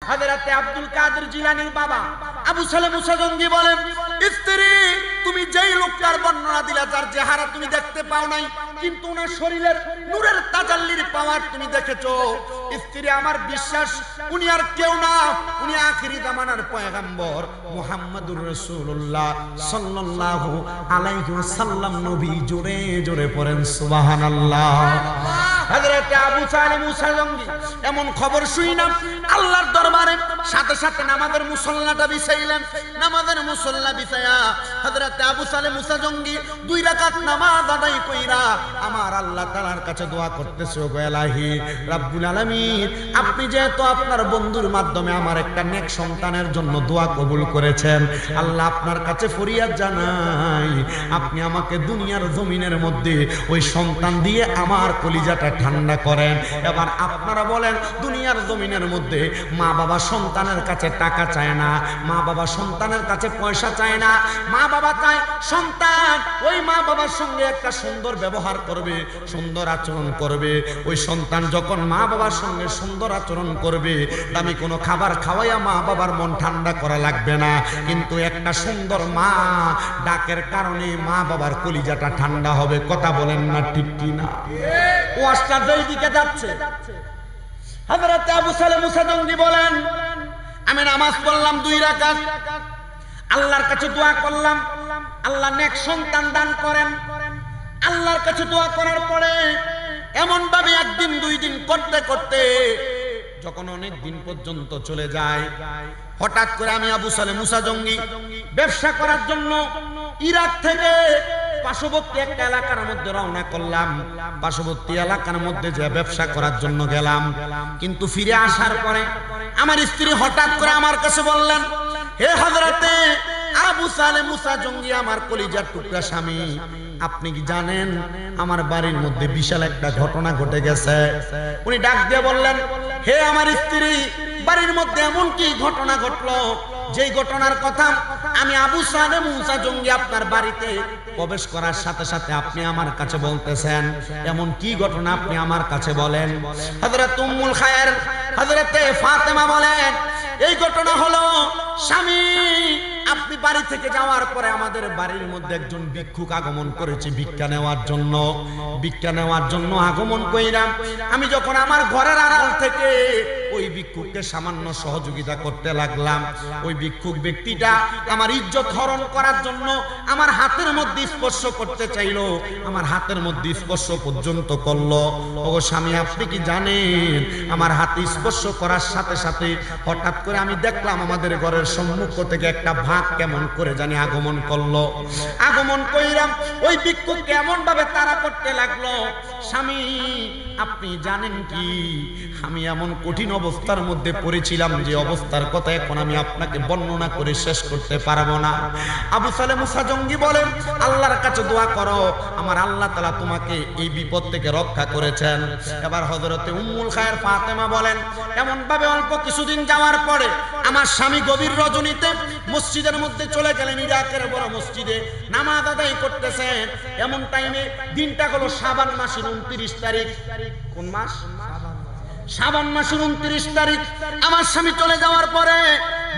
হযরতে আব্দুল কাদের জিলানীর বাবা আবু সালে মুসা জঙ্গি বলেন, স্ত্রী তুমি যেই লোকটার বর্ণনা দিলা, যার চেহারা তুমি দেখতে পাও নাই কিন্তু ওনার শরীরের নূরের তাজাল্লির পাওয়ার তুমি দেখেছো, স্ত্রী আমার বিশ্বাস উনি আর কেউ না, উনি আখিরি জামানার পয়গম্বর মুহাম্মদুর রাসূলুল্লাহ সাল্লাল্লাহু আলাইহি ওয়াসাল্লাম নবী। জোরে জোরে পড়েন সুবহানাল্লাহ। হযরত আবু সালে মুসা জঙ্গি এমন খবর শুইলাম আল্লাহর দরবারে সাথে সাথে নামাজের মুসল্লাটা বিছাইলেন। নামাজের মুসল্লা বিছায়া হযরত আবু সালে মুসা জঙ্গি 2 রাকাত নামাজ আদায় কইরা আমার আল্লাহ তাআলার কাছে দোয়া করতেছে, ও ইলাহি রাব্বুল আলামিন, আপনি যেহেতু আপনার বন্ধুর মাধ্যমে আমার একটা নেক সন্তানের জন্য দোয়া কবুল করেছেন, আল্লাহ আপনার কাছে ফরিয়াদ জানাই, আপনি আমাকে দুনিয়ার জমিনের মধ্যে ওই সন্তান দিয়ে আমার কলিজাটা ঠান্ডা করেন। এবার আপনারা বলেন, দুনিয়ার জমিনের মধ্যে মা বাবা সন্তানের কাছে টাকা চায় না, মা বাবা সন্তানের কাছে পয়সা চায় না, মা বাবা চায় সন্তান ওই মা বাবার সঙ্গে একটা সুন্দর ব্যবহার করবে, সুন্দর আচরণ করবে। ওই সন্তান যখন মা বাবার সঙ্গে সুন্দর আচরণ করবে, দামি কোনো খাবার খাওয়াইয়া মা বাবার মন ঠান্ডা করা লাগবে না, কিন্তু একটা সুন্দর মা ডাকের কারণে মা বাবার কলিজাটা ঠান্ডা হবে। কথা বলেন না ঠিক কি না? ওয়াজটা যেই দিকে যাচ্ছে, হযরত আবু সালে মুসা জঙ্গি বলেন, আমি নামাজ পড়লাম 2 রাকাত, আল্লাহর কাছে দোয়া করলাম আল্লাহ নেক সন্তান দান করেন। আল্লাহর কাছে দোয়া করার পরে এমন ভাবে 1 দিন 2 দিন করতে করতে যখন অনেক দিন পর্যন্ত চলে যায়, হঠাৎ করে আমি আবু সালে মুসা জঙ্গি ব্যবসা করার জন্য ইরাক থেকে পার্শ্ববর্তী একটা এলাকার মধ্যে রওনা করলাম। পার্শ্ববর্তী এলাকার মধ্যে যে ব্যবসা করার জন্য গেলাম, কিন্তু ফিরে আসার পরে আমার স্ত্রী হঠাৎ করে আমার কাছে বললেন, হে হযরতে আবু সালে মুসা জঙ্গি, আমার কলিজার টুকরা স্বামী, আপনি কি জানেন আমার বাড়ির মধ্যে বিশাল একটা ঘটনা ঘটে গেছে? উনি ডাক দিয়ে বললেন, হে আমার স্ত্রী, বাড়ির মধ্যে এমন কি ঘটনা ঘটলো যেই ঘটনার কথা আমি আবু সালে মুসা জঙ্গি আপনার বাড়িতে প্রবেশ করার সাথে সাথে আপনি আমার কাছে বলতেছেন? এমন কি ঘটনা আপনি আমার কাছে বলেন। হযরত উম্মুল খায়ের হযরতে ফাতেমা বলেন, এই ঘটনা হলো, স্বামী আপনি বাড়ি থেকে যাওয়ার পরে আমাদের বাড়ির মধ্যে একজন ভিক্ষুক আগমন করেছে ভিক্ষা নেওয়ার জন্য। ভিক্ষা নেওয়ার জন্য আগমন কইরাম, আমি যখন আমার ঘরের আড়াল থেকে ওই ভিক্ষুককে সামান্য সহযোগিতা করতে লাগলাম, ওই ভিক্ষুক ব্যক্তিটা আমার ইজ্জত হরণ করার জন্য আমার হাতের মধ্যে স্পর্শ করতে চাইলো, আমার হাতের মধ্যে স্পর্শ পর্যন্ত করলো। ও স্বামী, আপনি কি জানেন আমার হাতে স্পর্শ করার সাথে সাথে হঠাৎ করে আমি দেখলাম আমাদের ঘরের সম্মুখ থেকে একটা ভাগ কেমন করে জানি আগমন করলো। আগমন কইরাম, ওই ভিক্ষুক কেমন ভাবে তাড়া করতে লাগলো। স্বামী আপনি জানেন কি, আমি এমন কঠিন অবস্থার মধ্যে পড়েছিলাম যে অবস্থার কথা এখন আমি আপনাকে বর্ণনা করে শেষ করতে পারবো না। আবু সালে মুসা জঙ্গি বলেন, আল্লাহর কাছে দোয়া করো, আমার আল্লাহ তাআলা তোমাকে এই বিপদ থেকে রক্ষা করেছেন। এবার হযরতে উম্মুল খায়ের ফাতেমা বলেন, এমন ভাবে অল্প কিছুদিন যাওয়ার পরে আমার স্বামী গভীর রজনীতে মসজিদের মধ্যে চলে গেলেন, ইরাকের বড় মসজিদে নামাজ আদায় করতেছেন। এমন টাইমে দিনটা হলো শাবান মাসের 29 তারিখ। কোন মাস? শাবান মাসের 29 তারিখ। আমার স্বামী চলে যাওয়ার পরে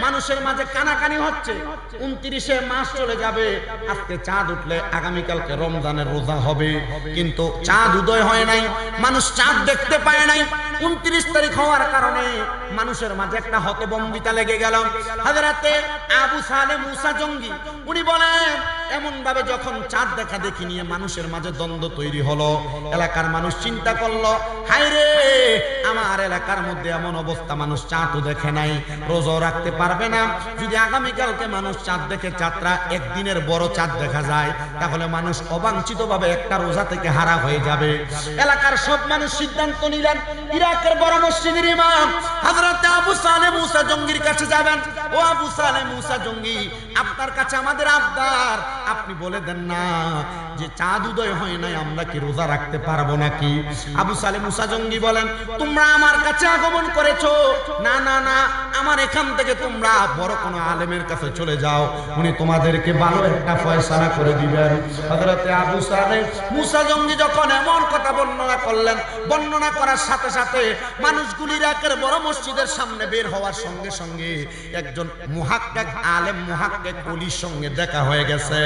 মানুষের মাঝে কানাকানি হচ্ছে, 29শে মাস চলে যাবে, আজকে চাঁদ উঠলে আগামীকালকে রমজানের রোজা হবে, কিন্তু চাঁদ উদয় হয় নাই, মানুষ চাঁদ দেখতে পায় নাই। 29 তারিখ হওয়ার কারণে মানুষের মাঝে একটা হতভম্বিতা লেগে গেল। হযরতে আবু সালে মুসা জঙ্গি উনি বলেন, এমন ভাবে যখন চাঁদ দেখা দেখি নিয়ে মানুষের মাঝে দ্বন্দ্ব তৈরি হলো, এলাকার মানুষ চিন্তা করলো, হায় রে, আমার এলাকার মধ্যে এমন অবস্থা, মানুষ চাঁদও দেখে নাই, রোজাও রাখতে পারবে না। যদি আগামীকালকে মানুষ চাঁদ দেখে, চাঁদটা একদিনের বড় চাঁদ দেখা যায়, তাহলে মানুষ অবাঞ্ছিত ভাবে একটা রোজা থেকে হারা হয়ে যাবে। এলাকার সব মানুষ সিদ্ধান্ত নিলেন, ইরাকের বড় মসজিদের ইমাম হযরত আবু সালে মুসা জঙ্গির কাছে যাবেন। ও আবু সালে মুসা জঙ্গি, আপনার কাছে আমাদের আবদার, আপনি বলে দেন না যে চাঁদ উদয় হয় নাই, আমরা কি রোজা রাখতে পারবো নাকি? আবু সালে মুসা জঙ্গি বলেন, তোমরা আমার কাছে আগমন করেছো, না না না, আমার এখান থেকে তোমরা বড় কোনো আলেমের কাছে চলে যাও, উনি তোমাদেরকে ভালো একটা ফয়সালা করে দিবেন। হযরতে আবু সালেহ মুসা জঙ্গি যখন এমন কথা বর্ণনা করলেন, বর্ণনা করার সাথে সাথে মানুষগুলি একের বড় মসজিদের সামনে বের হওয়ার সঙ্গে সঙ্গে একজন মুহাক্কিক আলেম, মুহাক্কিক ওলির সঙ্গে দেখা হয়ে গেছে।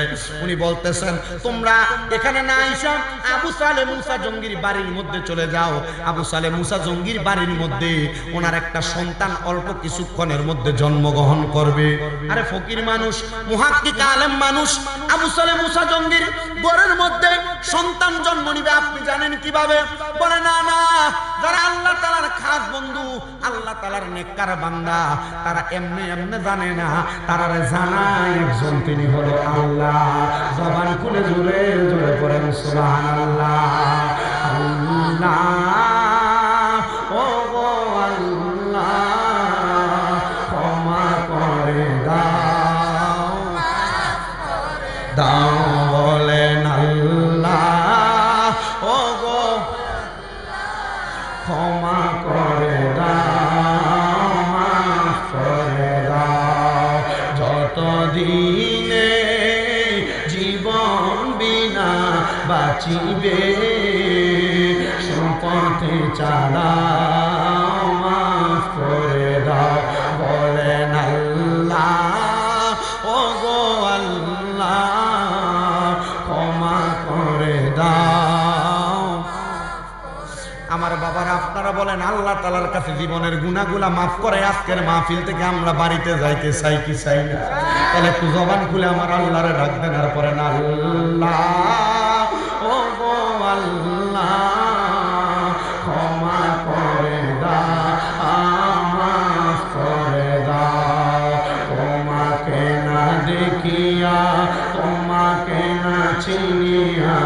উনি বলতেছেন, তোমরা এখানে না আইসা আবু সালেহ মুসা জঙ্গির বাড়ির মধ্যে চলে যাও। আবু সালেহ মুসা জঙ্গির বাড়ির মধ্যে ওনার একটা সন্তান অল্প কিছুক্ষণের মধ্যে জন্মগ্রহণ করবে। আরে ফকির মানুষ, মুহাক্কিক আলেম মানুষ, আবু সালেহ মুসা জঙ্গির ঘরের মধ্যে সন্তান জন্ম নিবে আপনি জানেন কিভাবে? বলে না না, যারা আল্লাহ তাআলার খাস বন্ধু, আল্লাহ তাআলার নেককার বান্দা, তারা এমনি এমনি জানে না, তারা জানায় একজন, তিনি হলো আল্লাহ। জবান খুলে জোরে জোরে পড়েন সুবহানাল্লাহ। আল্লাহ ও গো আল্লাহ, ক্ষমা করে দাও, দাও বলেন আল্লাহ ও গো, ক্ষমা করে দাও, মাফ করে দাও। যতদিনে জীবন বিনা বাঁচিবে, পথে চালাও, মাফ করে দাও বলেন আল্লাহ ও গো আল্লাহ, ক্ষমা করে দাও। আমার বাবারা, আপনারা বলেন আল্লাহ তাআলার কাছে জীবনের গুনাহগুলা মাফ করে আজকের মাহফিল থেকে আমরা বাড়িতে যাইতে চাই কি চাই না? তাহলে একটু জবান খুলে আমার আল্লাহরে ডাক দেন, আর পরে না আল্লাহ ও গো আল্লাহ, ক্ষমা করে দাও, মাফ করে দাও। তোমাকে না দেখিয়া, তোমাকে না চিনিয়া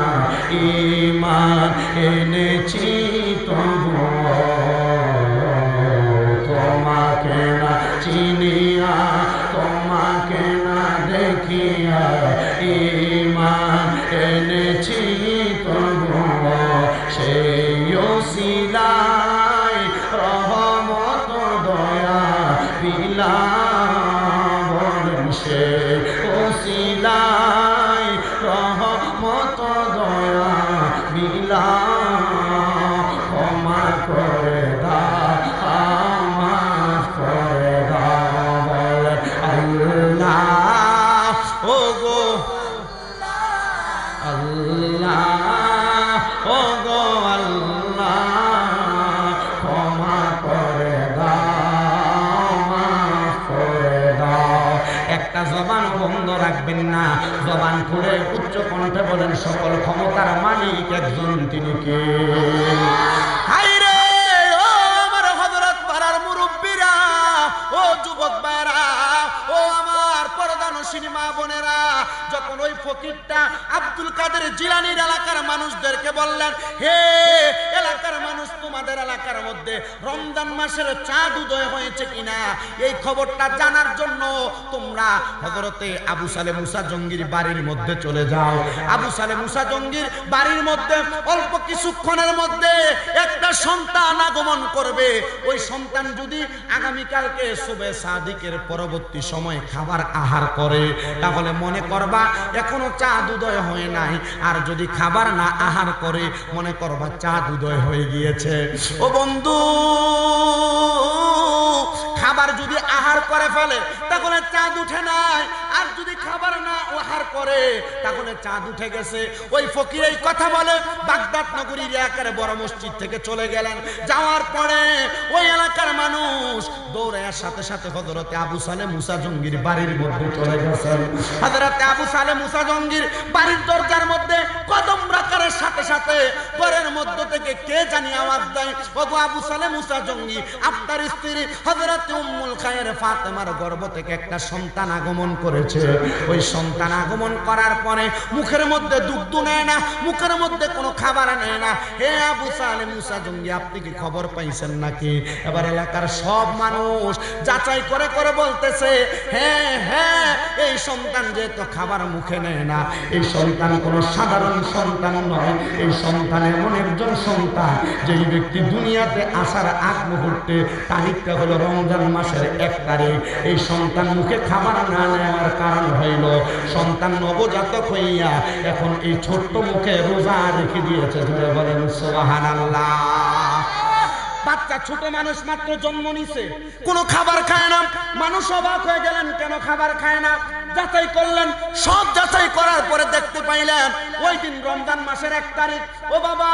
ঈমান এনেছি তবুও, তোমাকে না চিনিয়া, তোমাকে না দেখিয়া ঈমান এনেছি তবুও, সেই ওসিলায় রহমত দয়া বিলাম, বলেন সেই ওসিলায় রহমত দয়া বিলাম, ক্ষমা করে দাও, মাফ করে দাও বলেন আল্লাহ ও গো আল্লাহ ও গো আল্লাহ, ক্ষমা করে দাও, মাফ করে দাও। একটা জবান বন্ধ রাখবেন না, জবান খুলে উচ্চ কণ্ঠে বলেন, সকল ক্ষমতার মালিক একজন, তিনি কে? হায়রে ও আমার হযরত পাড়ার মুরব্বীরা, ও যুবক ভাইরা, ও আমার পর্দানশীল মা বোনেরা, যখন ওই ফকিরটা আব্দুল কাদের জিলানীর এলাকার মানুষদেরকে বললেন, হে এলাকার মানুষ, তোমাদের এলাকার মধ্যে রমজান মাসের চাঁদ উদয় হয়েছে কিনা এই খবরটা জানার জন্য তোমরা হযরতে আবু সালেহ মুসা জঙ্গির বাড়ির মধ্যে চলে যাও। আবু সালেহ মুসা জঙ্গির বাড়ির মধ্যে অল্প কিছুক্ষণের মধ্যে একটা সন্তান আগমন করবে। ওই সন্তান যদি আগামীকালকে সুবে সাদিকের পরবর্তী সময় খাবার আহার করে, তাহলে মনে করবা এখনো চাঁদ উদয় হয় নাই, আর যদি খাবার না আহার করে মনে করবা চাঁদ উদয় হয়ে গিয়েছে। ও বন্ধু, খাবার যদি আহার করে ফেলে তাহলে চাঁদ উঠে নাই, আর যদি খাবার না আহার করে তাহলে চাঁদ উঠে গেছে। ওই ফকির এই কথা বলে বাগদাদ নগরীর একেবারে বড় মসজিদ থেকে চলে গেলেন। যাওয়ার পরে ওই এলাকার মানুষ দৌড়ানোর সাথে সাথে হযরতে আবু সালেহ মুসা জঙ্গির বাড়ির মধ্যে চলে গেছেন। হযরতে আবু সালেহ মুসা জঙ্গির বাড়ির দরজার মধ্যে কদম রাখার সাথে সাথে ঘরের মধ্য থেকে কে জানি আওয়াজ দেয়, ওগো আবু সালেহ মুসা জঙ্গি, আপনার স্ত্রী হযরতে উম্মুল খায়ের ফাতেমার গর্ভ থেকে একটা সন্তান আগমন করেছে। ওই সন্তান আগমন করার পরে মুখের মধ্যে দুগ্ধ নেয় না, মুখের মধ্যে কোনো খাবার নেয় না। হে আবু সালেহ মুসা জঙ্গি, আপনি কি খবর পাইছেন নাকি? এবার এলাকার সব মানুষ যাচাই করে করে বলতেছে, হ্যাঁ হ্যাঁ, এই সন্তান যেহেতু খাবার মুখে নেয় না, এই সন্তান কোনো সাধারণ সন্তান নয়। এই সন্তান এমন একজন সন্তান যেই ব্যক্তি দুনিয়াতে আসার আগ মুহূর্তে তারিখটা হলো রমজান মাসের 1 তারিখ এই সন্তান মুখে খাবার না নেওয়ার কারণ হইল সন্তান নবজাতক হইয়া এখন এই ছোট্ট মুখে রোজা রেখে দিয়েছে। ধরে বলেন সুবহানাল্লাহ। বাচ্চা ছোট মানুষ মাত্র জন্ম নিছে, কোনো খাবার খায় না। মানুষ অবাক হয়ে গেলেন, কেন খাবার খায় না? যাচাই করলেন, সব যাচাই করার পরে দেখতে পাইলেন ওই দিন রমজান মাসের 1 তারিখ। ও বাবা,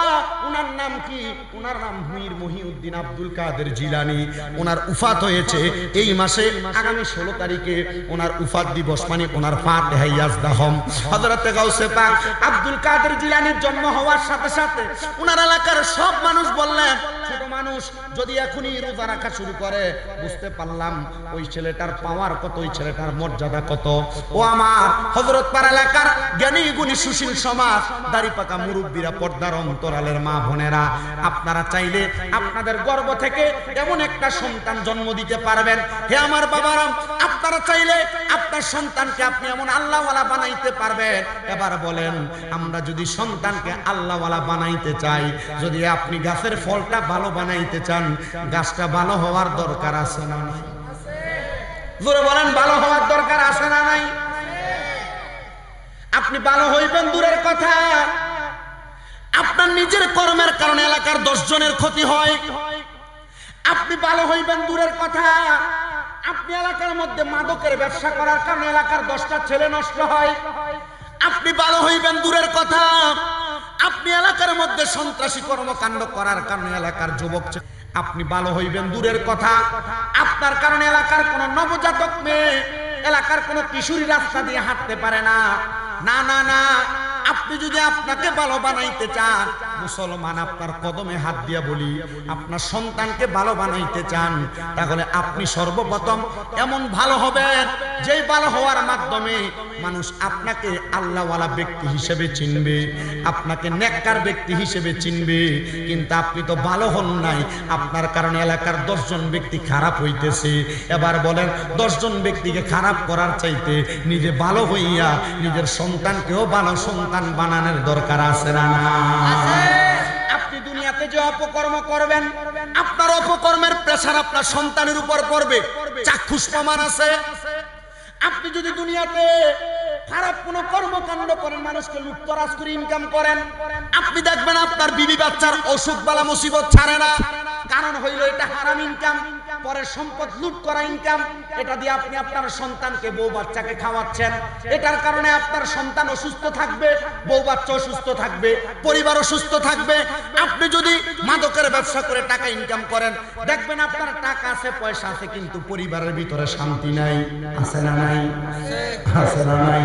উনার নাম কি? উনার নাম মীর মহিউদ্দিন আব্দুল কাদের জিলানী। উনার উফাত হয়েছে এই মাসে, আগামী 16 তারিখে ওনার উফাত দিবস, মানে ওনার ফাতিহা ইয়াজদাহম। হযরতে গাউসে পাক আব্দুল কাদের জিলানীর জন্ম হওয়ার সাথে সাথে উনার এলাকার সব মানুষ বললেন, ছোট মানুষ যদি এখনই রোজা রাখা শুরু করে, বুঝতে পারলাম ওই ছেলেটার পাওয়ার কত, ওই ছেলেটার মর্যাদা কত। ও আমার হযরত পাড়া এলাকার জ্ঞানী গুণী সুশীল সমাজ, দাড়ি পাকা মুরব্বীরা, পর্দার অন্তরালের মা বোনেরা, আপনারা চাইলে আপনাদের গর্ভ থেকে এমন একটা সন্তান জন্ম দিতে পারবেন। হে আমার বাবারা, আপনারা চাইলে আপনার সন্তানকে আপনি এমন আল্লাহওয়ালা বানাইতে পারবেন। এবার বলেন, আমরা যদি সন্তানকে আল্লাহওয়ালা বানাইতে চাই, যদি আপনি গাছের ফলটা ভালো বানাইতে চান, গাছটা ভালো হওয়ার দরকার আছে না নাই? জোরে বলেন, ভালো হওয়ার দরকার আছে না নাই? আপনি ভালো হইবেন দূরের কথা, আপনার নিজের কর্মের কারণে এলাকার 10 জনের ক্ষতি হয়। আপনি ভালো হইবেন দূরের কথা, আপনি এলাকার মধ্যে মাদকের ব্যবসা করার কারণে এলাকার 10টা ছেলে নষ্ট হয়। আপনি ভালো হইবেন দূরের কথা, আপনি এলাকার মধ্যে সন্ত্রাসী কর্মকাণ্ড করার কারণে এলাকার যুবক, আপনি ভালো হইবেন দূরের কথা, আপনার কারণে এলাকার কোন নবজাতক মেয়ে, এলাকার কোন কিশোরী রাস্তা দিয়ে হাঁটতে পারে না। না না না, আপনি যদি আপনাকে ভালো বানাইতে চান, মুসলমান আপনার কদমে হাত দিয়া বলি, আপনার সন্তানকে ভালো বানাইতে চান, তাহলে আপনি সর্বপ্রথম এমন ভালো হবেন যেই ভালো হওয়ার মাধ্যমে মানুষ আপনাকে আল্লাহওয়ালা ব্যক্তি হিসেবে চিনবে, আপনাকে নেককার ব্যক্তি হিসেবে চিনবে। কিন্তু আপনি তো ভালো হন নাই, আপনার কারণে এলাকার 10 জন ব্যক্তি খারাপ হইতেছে। এবার বলেন, 10 জন ব্যক্তিকে খারাপ করার চাইতে নিজে ভালো হইয়া নিজের সন্তানকেও ভালো সন্তান বানানোর দরকার আছে না? আপনি দুনিয়াতে যে অপকর্ম করবেন, আপনার অপকর্মের প্রেসার আপনার সন্তানের উপর পড়বে, চাক্ষুষ প্রমাণ আছে। আপনি যদি দুনিয়াতে খারাপ কোন কর্মকাণ্ড করেন, মানুষকে লুটতরাজ করে ইনকাম করেন, আপনি দেখবেন আপনার বিবি বাচ্চার অসুখ বালা মুসিবত ছাড়ে না। কারণ হইল এটা হারাম ইনকাম, পরের সম্পদ লুট করা ইনকাম। এটা দিয়ে আপনি আপনার সন্তানকে, বউ বাচ্চাকে খাওয়াচ্ছেন। এটার কারণে আপনার সন্তান অসুস্থ থাকবে, বউ বাচ্চা অসুস্থ থাকবে, পরিবার অসুস্থ থাকবে। আপনি যদি মাদকের ব্যবসা করে টাকা ইনকাম করেন, দেখবেন আপনার টাকা আছে, পয়সা আছে, কিন্তু পরিবারের ভিতরে শান্তি নাই। আছে না নাই? আছে না নাই?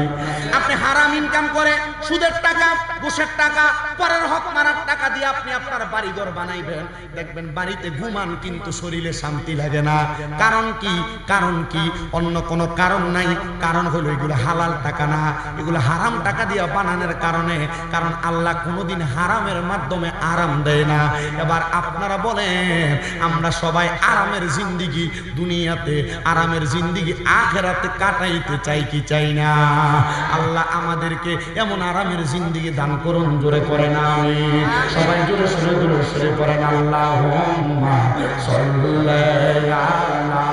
আপনি হারাম ইনকাম করে সুদের টাকা, ঘুষের টাকা, পরের হক মারার টাকা দিয়ে আপনি আপনার বাড়িঘর বানাইবেন, দেখবেন বাড়িতে ঘুমান কিন্তু শরীরে শান্তি লাগে না। কারণ কি? কারণ কি? অন্য কোনো কারণ নাই। কারণ হলো এগুলো হালাল টাকা না, এগুলো হারাম টাকা দিয়ে বানানোর কারণে। কারণ আল্লাহ কোনোদিন হারামের মাধ্যমে আরাম দেয় না। এবার আপনারা বলেন, আমরা সবাই আরামের জিন্দিগি, দুনিয়াতে আরামের জিন্দিগি আখিরাতে কাটাইতে চাই কি চাই না? আল্লাহ আমাদেরকে এমন আরামের জিন্দিগি দান করুন। জোরে পড়েন আমিন। সবাই জোরে সরে জোরে সরে পড়েন আল্লাহুম্মা সাল্লি আলা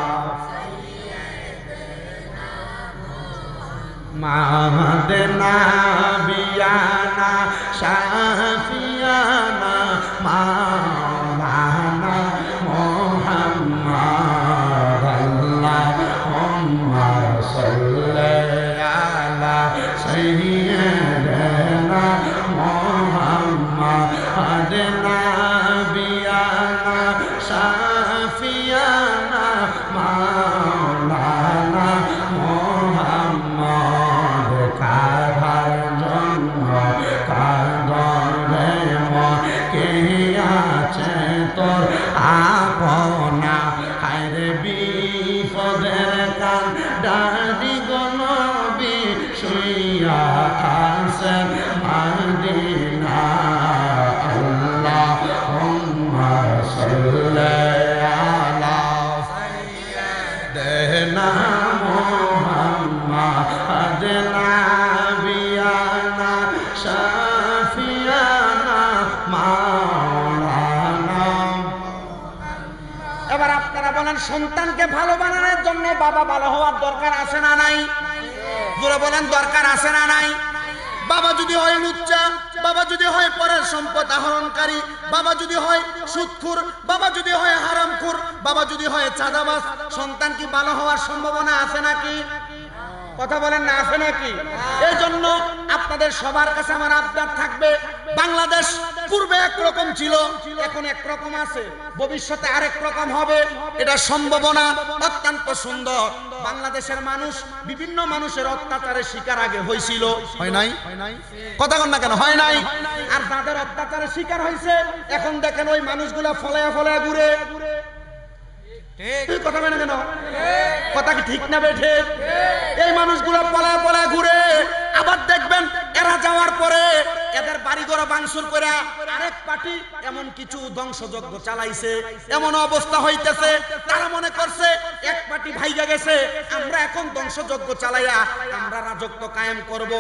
মাহদিনা বিয়ানা শাফিয়ানা মাওলানা মুহাম্মদ আল্লাহুম্মা সাল্লি আলা সাইয়্যিদিনা মুহাম্মদ নাবিয়ানা শাফিয়ানা মাওলানা মুহাম্মদ কাহার জন্ম কাদরে কে আছে তোর আপনা, হায়রে বিপদের কান ডালি গনবি শুইয়া আছেন মদিনা। আল্লাহুম্মা সাল্লি আলা সাইয়্যিদিনা মুহাম্মদ নাবিয়ানা শাফিয়ানা মাওলানা। এবার আপনারা বলেন, সন্তানকে ভালো বানানোর জন্য বাবা ভালো হওয়ার দরকার আছে না নাই? জোরে বলেন, দরকার আছে না নাই? বাবা যদি হয় লুচ্চা, বাবা যদি হয় পরের সম্পদ আহরণকারী, বাবা যদি হয় সুদখোর, বাবা যদি হয় হারামখোর, বাবা যদি হয় চাঁদাবাজ, সন্তান কি ভালো হওয়ার সম্ভাবনা আছে নাকি? কথা বলেন না, আছে নাকি? এই জন্য আপনাদের সবার কাছে আমার আবদার থাকবে, বাংলাদেশ পূর্বে একরকম ছিল, এখন একরকম আছে, ভবিষ্যতে আরেক রকম হবে। এটা সম্ভাবনা অত্যন্ত সুন্দর। বাংলাদেশের মানুষ বিভিন্ন মানুষের অত্যাচারের শিকার আগে হয়েছিল, হয় নাই? কথা বল না কেন, হয় নাই? আর যাদের অত্যাচারের শিকার হয়েছে এখন দেখেন ওই মানুষগুলা ফলায়া ফলায়া ঘুরে। কথা বলে কেন? কথা কি ঠিক না বেঠে? এই মানুষগুলো পলায় পলায় ঘুরে, আবার দেখবেন এরা যাওয়ার পরে এদের বাড়িঘর ভাঙচুর করে আরেক পার্টি এমন কিছু ধ্বংসযজ্ঞ চালাইছে, এমন অবস্থা হইতেছে তারা মনে করছে এক পার্টি ভাইগা গেছে, আমরা এখন ধ্বংসযজ্ঞ চালাইয়া আমরা রাজত্ব কায়েম করব।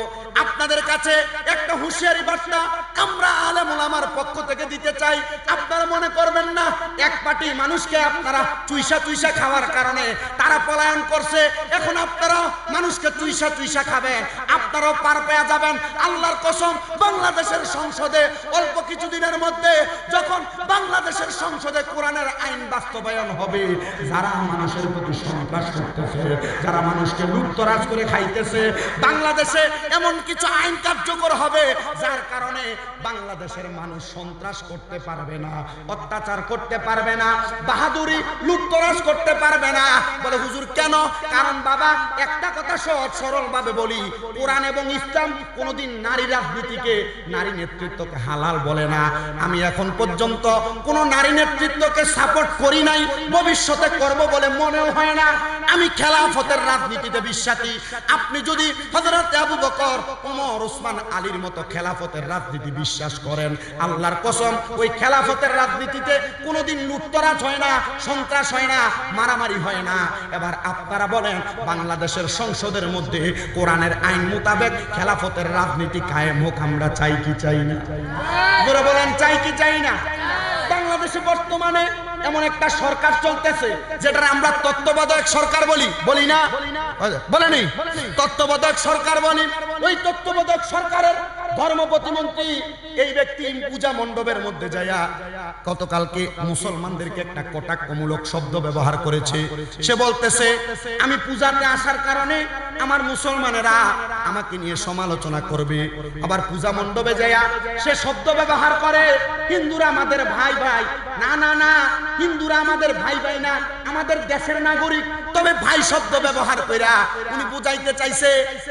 আপনাদের কাছে একটা হুঁশিয়ারি বার্তা আমরা আলেম ওলামার পক্ষ থেকে দিতে চাই, আপনারা মনে করবেন না এক পার্টি মানুষকে আপনারা চুইসা চুইসা খাওয়ার কারণে তারা পলায়ন করছে, এখন আপনারা মানুষকে চুইসা চুইসা খাবেন, আপনারাও পার পেয়ে যাবেন। আল্লাহর কসম, বাংলাদেশের সংসদে অল্প কিছুদিনের মধ্যে যখন বাংলাদেশের সংসদে কোরআনের আইন বাস্তবায়ন হবে, যারা মানুষের প্রতি সন্ত্রাস করতেছে, যারা মানুষকে লুটতরাজ করে খাইতেছে, বাংলাদেশে এমন কিছু আইন কার্যকর হবে যার কারণে বাংলাদেশের মানুষ সন্ত্রাস করতে পারবে না, অত্যাচার করতে পারবে না, বাহাদুরি লুটতরাজ করতে পারবে না। বলে হুজুর কেন? কারণ বাবা একটা কথা সহজ সরল ভাবে বলি, কোরআন এবং ইসলাম কোনোদিন নারী রাজনীতিকে, নারী নেতৃত্বকে হালাল বলে না। আমি এখন পর্যন্ত কোন নারী নেতৃত্বকে সাপোর্ট করি নাই, ভবিষ্যতে করব বলে মনেও হয় না। আমি খেলাফতের রাজনীতিতে বিশ্বাসী। আপনি যদি হযরত আবু বকর, ওমর, ওসমান, আলীর মতো খেলাফতের রাজনীতি বিশ্বাস করেন, আল্লাহর কসম ওই খেলাফতের রাজনীতিতে কোনোদিন লুটতরাজ হয় না, সন্ত্রাস হয় না, মারামারি হয় না। এবার আপনারা বলেন বাংলাদেশের সংসদের মধ্যে কোরআনের আইন মোতাবেক খেলাফতের রাজনীতি কায়েম হোক, আমরা চাই কি চাই না? বলে বলেন, চাই কি চাই না? বাংলাদেশে বর্তমানে এমন একটা সরকার চলতেছে যেটা আমরা তত্ত্বাবধায়ক সরকার বলি, বলি না? বলেনি? তত্ত্বাবধায়ক সরকার বলি। ওই তত্ত্বাবধায়ক সরকারের ধর্ম প্রতিমন্ত্রী এই ব্যক্তি পূজা মণ্ডপের মধ্যে যায়া গতকালকে মুসলমানদেরকে একটা কটাক্ষমূলক শব্দ ব্যবহার করেছে। সে বলতেছে আমি পূজাতে আসার কারণে আমার মুসলমানেরা আমাকে নিয়ে সমালোচনা করবে। আবার পূজা মণ্ডপে যায়া সে শব্দ ব্যবহার করে হিন্দুরা আমাদের ভাই ভাই। না না না, হিন্দুরা আমাদের ভাই ভাই না, আমাদের দেশের নাগরিক। তবে ভাই শব্দ ব্যবহার কইরা উনি বুঝাইতে চাইছে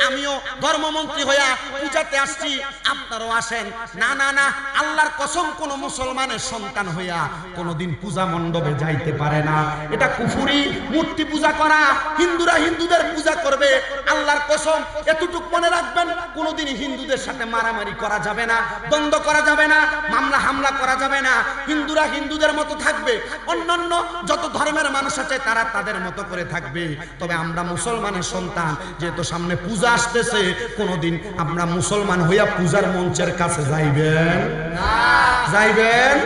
আমিও ধর্মমন্ত্রী হইয়া পূজাতে আসছি, আপনারাও আসেন। না না না, আল্লাহর কসম কোন মুসলমানের সন্তান হইয়া কোনদিন পূজা মণ্ডপে যাইতে পারে না। এটা কুফরি, মূর্তি পূজা করা। হিন্দুরা হিন্দুদের পূজা করবে, আল্লাহর কসম এতটুকু মনে রাখবেন, কোনদিন হিন্দুদের সাথে মারামারি করা যাবে না, দ্বন্দ্ব করা যাবে না, মামলা হামলা করা যাবে না। হিন্দুরা হিন্দুদের মতো থাকবে, অন্যান্য যত ধর্মের মানুষ আছে তারা তাদের মতো করে থাকবে। তবে আমরা মুসলমানের সন্তান, যেহেতু সামনে পূজা আসতেছে, কোনদিন আমরা মুসলমান হইয়া পূজার মঞ্চের কাছে যাইবেন না? যাইবেন?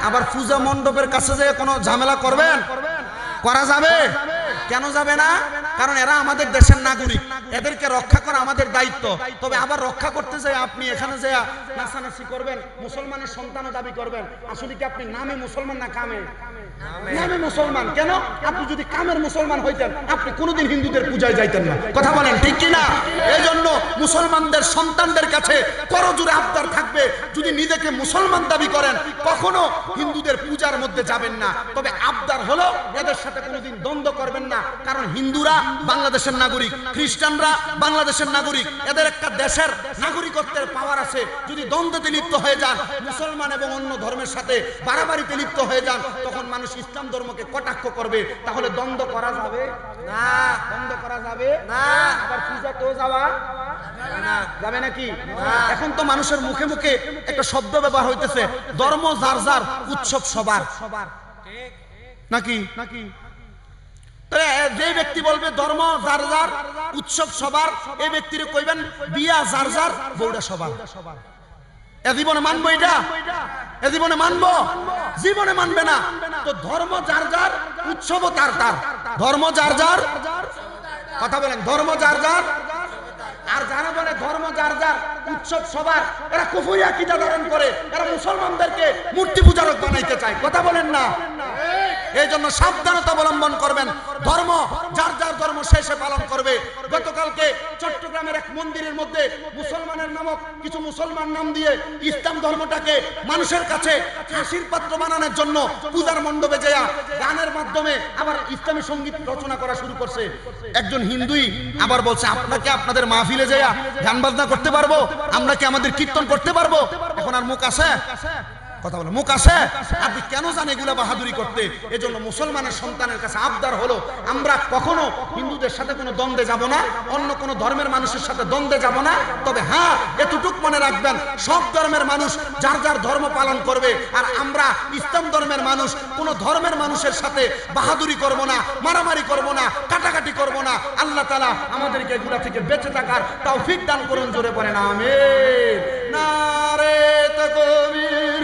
আবার পূজা মণ্ডপের কাছে যে কোনো ঝামেলা করবেন? করা যাবে? কেন যাবে না? কারণ এরা আমাদের দেশের নাগরিক, এদেরকে রক্ষা করা আমাদের দায়িত্ব। তবে আবার রক্ষা করতে চাই আপনি এখানে যে নাচানাচি করবেন, মুসলমানের সন্তানও দাবি করবেন, আসলে কি আপনি নামে মুসলমান না কামে? নামে মুসলমান। কেন? আপনি যদি কামের মুসলমান হইতেন আপনি কোনোদিন হিন্দুদের পূজায় যাইতেন না। কথা বলেন ঠিক কি না? এই জন্য মুসলমানদের সন্তানদের কাছে করজোরে আবদার থাকবে, যদি নিজেকে মুসলমান দাবি করেন কখনো হিন্দুদের পূজার মধ্যে যাবেন না। তবে আবদার হলো এদের সাথে কোনোদিন দ্বন্দ্ব করবেন না, কারণ হিন্দুরা বাংলাদেশের নাগরিক, খ্রিস্টানরা বাংলাদেশের নাগরিক, এদের একটা দেশের নাগরিকত্বের পাওয়ার আছে। যদি দ্বন্দ্বে লিপ্ত হয়ে যান, মুসলমান এবং অন্য ধর্মের সাথে বাড়াবাড়িতে লিপ্ত হয়ে যান, তখন মানুষ ইসলাম ধর্মকে কটাক্ষ করবে। তাহলে দ্বন্দ্ব করা যাবে না? দ্বন্দ্ব করা যাবে না। আবার পূজাতেও যাওয়া যাবে নাকি? এখন তো মানুষের মুখে মুখে একটা শব্দ ব্যবহার হইতেছে, ধর্ম যার যার, উৎসব সবার, নাকি? যে ব্যক্তি বলবে ধর্ম যার যার, উৎসব সবার, এই ব্যক্তিরে কইবেন বিয়া যার যার, বউটা সবার। এ জীবনে মানবো? এটা এ জীবনে মানবো? জীবনে মানবে না। তো ধর্ম যার যার, উৎসবও তার তার, ধর্ম যার যার, কথা বলেন, ধর্ম যার যার। আর যারা বলে ধর্ম যার যার, উৎসব সবার, এরা কুফরি আকীদা ধারণ করে, এরা মুসলমানদেরকে মূর্তি পূজারক বানাইতে চায়, কথা বলেন না। এই জন্য সাবধানতা অবলম্বন করবেন। ধর্ম যার যার ধর্ম সে পালন করবে। গতকালকে চট্টগ্রামের এক মন্দিরের মধ্যে মুসলমানের নামক কিছু মুসলমান নাম দিয়ে ইসলাম ধর্মটাকে মানুষের কাছে হাসির পাত্র বানানোর জন্য পূজার মণ্ডপে যেয়া গানের মাধ্যমে আবার ইসলামী সঙ্গীত রচনা করা শুরু করছে। একজন হিন্দুই আবার বলছে, আপনাকে আপনাদের মাহফিলে যেয়া গান বাজনা করতে পারবো, আমরা কি আমাদের কীর্তন করতে পারবো? এখন আর মুখ আছে? কথা বলে মুখ আছে? আপনি কেন জানেন এগুলা বাহাদুরি করতে? এজন্য মুসলমানের সন্তানের কাছে আবদার হলো, আমরা কখনো হিন্দুদের সাথে কোনো দ্বন্দ্বে যাব না, অন্য কোনো ধর্মের মানুষের সাথে দ্বন্দ্বে যাব না। তবে হ্যাঁ, এতটুক মনে রাখবেন, সব ধর্মের মানুষ যার যার ধর্ম পালন করবে, আর আমরা ইসলাম ধর্মের মানুষ কোনো ধর্মের মানুষের সাথে বাহাদুরি করব না, মারামারি করব না, কাটাকাটি করব না। আল্লাহ তাআলা আমাদেরকে এগুলা থেকে বেঁচে থাকার তৌফিক দান করুন। জোরে পড়েন আমিন। নারে তাকবীর।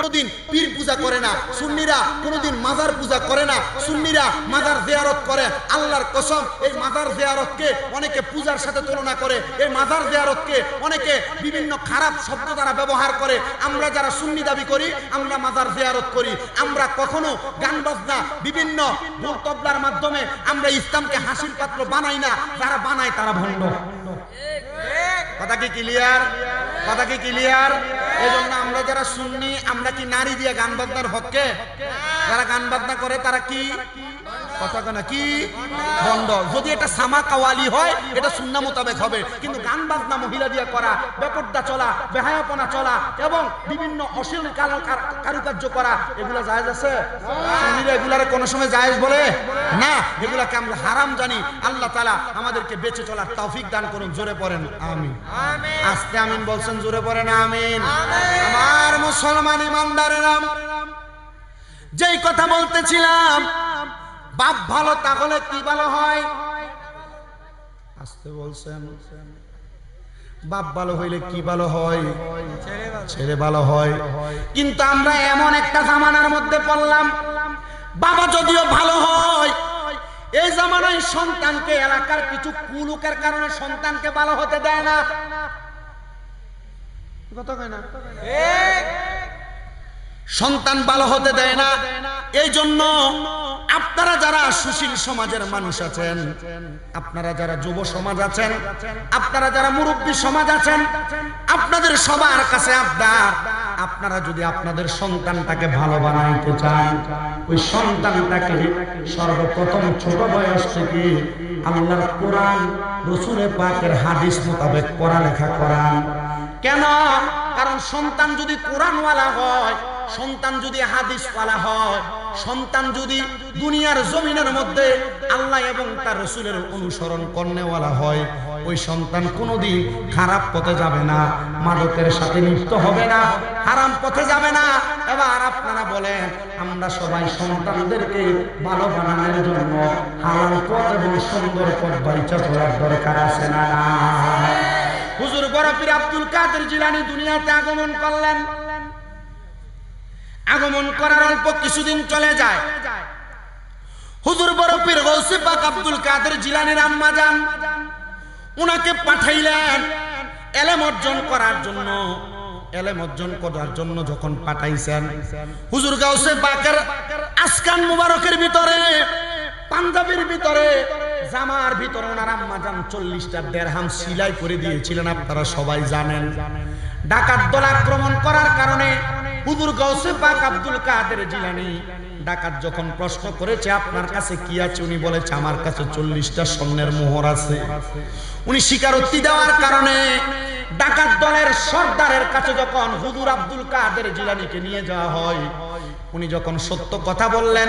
কোনদিন পীর পূজা করে না সুন্নিরা, কোনদিন মাজার পূজা করে না সুন্নিরা, মাজার জিয়ারত করে। আল্লাহর কসম, এই মাজার জিয়ারতকে অনেকে পূজার সাথে তুলনা করে, এই মাজার জিয়ারতকে অনেকে বিভিন্ন খারাপ শব্দ দ্বারা ব্যবহার করে। আমরা যারা সুন্নি দাবি করি, আমরা মাজার জিয়ারত করি। আমরা কখনো গান বাজনা বিভিন্ন ঢোল তবলার মাধ্যমে আমরা ইসলামকে হাসির পাত্র বানাই না। যারা বানায় তারা ভণ্ড। কথা কি ক্লিয়ার? কথা কি ক্লিয়ার? এজন্য আমরা যারা সুন্নি, আমরা কি নারী দিয়ে গান বাজনার পক্ষে? যারা গান বাজনা করে তারা কি কথা না কি ভণ্ড। যদি এটা সামা কাওয়ালি হয়, এটা সুন্নাহ মোতাবেক হবে, কিন্তু গান বাজনা মহিলা দিয়ে করা, বেপরদা চলা, বেহায়াপনা চলা এবং বিভিন্ন অশ্লীল কারুকার্য করা, এগুলা জায়েজ আছে? সুন্নিরা এগুলারে কোনো সময় জায়েজ বলে না, এগুলাকে আমরা হারাম জানি। আল্লাহ তাআলা আমাদেরকে বেঁচে চলার তৌফিক দান করুন। জোরে পড়েন আমিন। আস্তে আমিন বলছেন, জোরে পড়েন আমিন। আমার মুসলমান ইমানদারেরা, যেই কথা বলতেছিলাম, বাপ ভালো তাহলে কি ভালো হয়? আস্তে বলছেন, বাপ ভালো হইলে কি ভালো হয়? ছেলে ভালো হয়। কিন্তু আমরা এমন একটা জামানার মধ্যে পড়লাম, বাবা যদিও ভালো হয়, এই জামানায় সন্তানকে এলাকার কিছু কুলুকের কারণে সন্তানকে ভালো হতে দেয় না। কথা কয় না? সন্তান ভালো হতে দেয় না। এই জন্য আপনারা যারা সুশীল সমাজের মানুষ আছেন, আপনারা যারা যুব সমাজ আছেন, আপনারা যারা মুরব্বী সমাজ আছেন, আপনাদের সবার কাছে আবদার, আপনারা যদি আপনাদের সন্তানটাকে ভালো বানাইতে চান, ওই সন্তানটাকে সর্বপ্রথম ছোট বয়স থেকে আল্লাহর কোরআন, রাসূলের পাকের হাদিস মোতাবেক পড়ালেখা করান। কেন? কারণ সন্তান যদি কোরআনওয়ালা হয়, সন্তান যদি হাদিসওয়ালা হয়, সন্তান যদি দুনিয়ার জমিনের মধ্যে আল্লাহ এবং তার রাসূলের অনুসরণ করনেওয়ালা হয়, ওই সন্তান কোনোদিন খারাপ পথে যাবে না, মাদকের সাথে লিপ্ত হবে না, হারাম পথে যাবে না। এবার আপনারা বলেন, আমরা সবাই সন্তানদেরকে ভালো বানানোর জন্য হালাল পথ এবং সুন্দর পথ বাইচা চলার দরকার আছে না? হুজুর বড় পীর আব্দুল কাদের জিলানী দুনিয়াতে আগমন করলেন। আগমন করার অল্প কিছুদিন চলে যায়, হুজুর বড় পীর গৌসে পাক আব্দুল কাদের জিলানীর আম্মা জান উনাকে পাঠাইলেন ইলম অর্জন করার জন্য। ইলম অর্জন করার জন্য যখন পাঠাইছেন, হুজুর গাউসে পাকের আসকান মুবারকের ভিতরে, পাঞ্জাবির ভিতরে, জামার ভিতরে ওনার আম্মা জান 40টা দিরহাম সিলাই করে দিয়েছিলেন। আপনারা সবাই জানেন, ডাকাত দল আক্রমণ করার কারণে হুজুর গাউসে পাক আব্দুল কাদের জিলানী ডাকাত যখন প্রশ্ন করেছে, আপনার কাছে কি আছে? উনি বলেছে, আমার কাছে 40টা স্বর্ণের মোহর আছে। উনি স্বীকারোক্তি দেওয়ার কারণে ডাকাত দলের সর্দারের কাছে যখন হুজুর আব্দুল কাদের জিলানীকে নিয়ে যাওয়া হয়, উনি যখন সত্য কথা বললেন,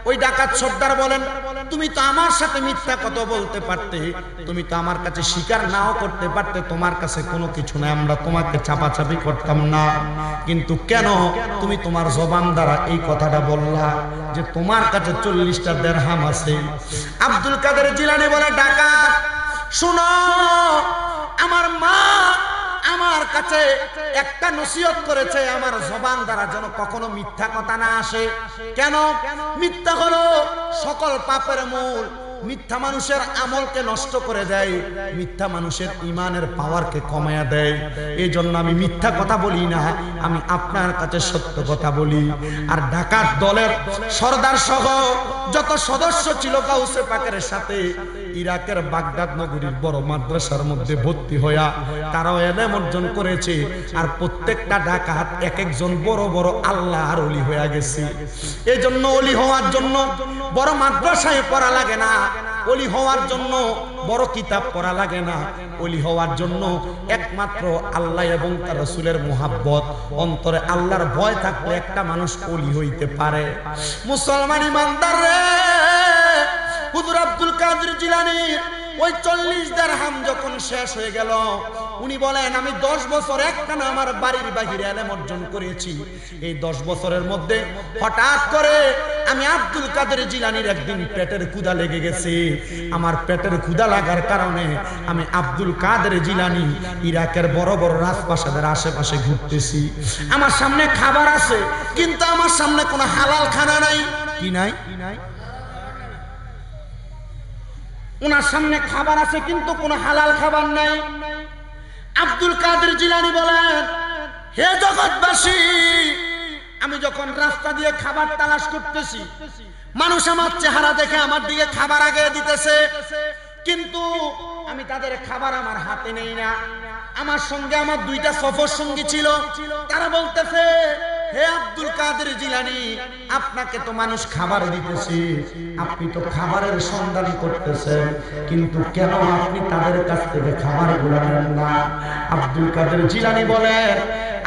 ওই ডাকাত সর্দার বলেন, তুমি তো আমার সাথে মিথ্যা কথা বলতে পারতে, তুমি তো আমার কাছে স্বীকার নাও করতে পারতে, তোমার কাছে কোনো কিছু নাই, আমরা তোমাকে চাপাচাপি করতাম না। কিন্তু কেন তুমি তোমার জবান দ্বারা এই কথাটা বললা যে তোমার কাছে 40টা দিরহাম আছে? আব্দুল কাদের জিলানী বলে, ডাকাত শুনো, আমার মা আমার কাছে একটা নসিহত করেছে, আমার জবান দ্বারা যেন কখনো মিথ্যা কথা না আসে। কেন? মিথ্যা হলো সকল পাপের মূল। মিথ্যা মানুষের আমলকে নষ্ট করে দেয়, মিথ্যা মানুষের ঈমানের পাওয়ারকে কমায়া দেয়। এই জন্য আমি মিথ্যা কথা বলি না, আমি আপনার কাছে সত্য কথা বলি। আর ডাকাত দলের সর্দার সহ যত সদস্য ছিল গাউসে পাকের সাথে ইরাকের বাগদাদ নগরীর বড় মাদ্রাসার মধ্যে ভর্তি হইয়া তারাও ইলম অর্জন করেছে। আর প্রত্যেকটা ডাকাত এক একজন বড় বড় আল্লাহর ওলি হয়ে গেছে। এই জন্য ওলি হওয়ার জন্য বড় মাদ্রাসায় পড়া লাগে না, ওলি হওয়ার জন্য বড় কিতাব পড়া লাগে না, ওলি হওয়ার জন্য একমাত্র আল্লাহ এবং তার রাসূলের মুহাব্বত, অন্তরে আল্লাহর ভয় থাকলে একটা মানুষ ওলি হইতে পারে। মুসলমান ইমানদার রে, হুজুর আব্দুল কাদের জিলানীর ওই 40 দিরহাম যখন শেষ হয়ে গেল, উনি বলেন আমি 10 বছর একটানা আমার বাড়ির বাহিরে ইলম অর্জন করেছি। এই 10 বছরের মধ্যে হঠাৎ করে আমি আব্দুল কাদের জিলানীর একদিন পেটের ক্ষুধা লেগে গেছে। আমার পেটের ক্ষুধা লাগার কারণে আমি আব্দুল কাদের জিলানী ইরাকের বড় বড় রাজপ্রাসাদের আশেপাশে ঘুরতেছি। আমার সামনে খাবার আছে, কিন্তু আমার সামনে কোনো হালাল খানা নাই। কি নাই? ওনার সামনে খাবার আছে কিন্তু কোনো হালাল খাবার নাই। আব্দুল কাদের জিলানী বলেন, হে জগৎবাসী, আমি যখন রাস্তা দিয়ে খাবার তালাশ করতেছি, মানুষ আমার চেহারা দেখে আমার দিকে খাবার আগে দিতেছে, কিন্তু আমি তাদের খাবার আমার হাতে নেই না। আমার সঙ্গে আমার 2টা সফর সঙ্গী ছিল, তারা বলতেছে, হে আব্দুল কাদের জিলানী, আপনাকে তো মানুষ খাবার দিতেছে, আপনি তো খাবারের সন্ধান করতেছেন, কিন্তু কেন আপনি তাদের কাছ থেকে খাবারগুলো নেন না? আব্দুল কাদের জিলানী বলেন,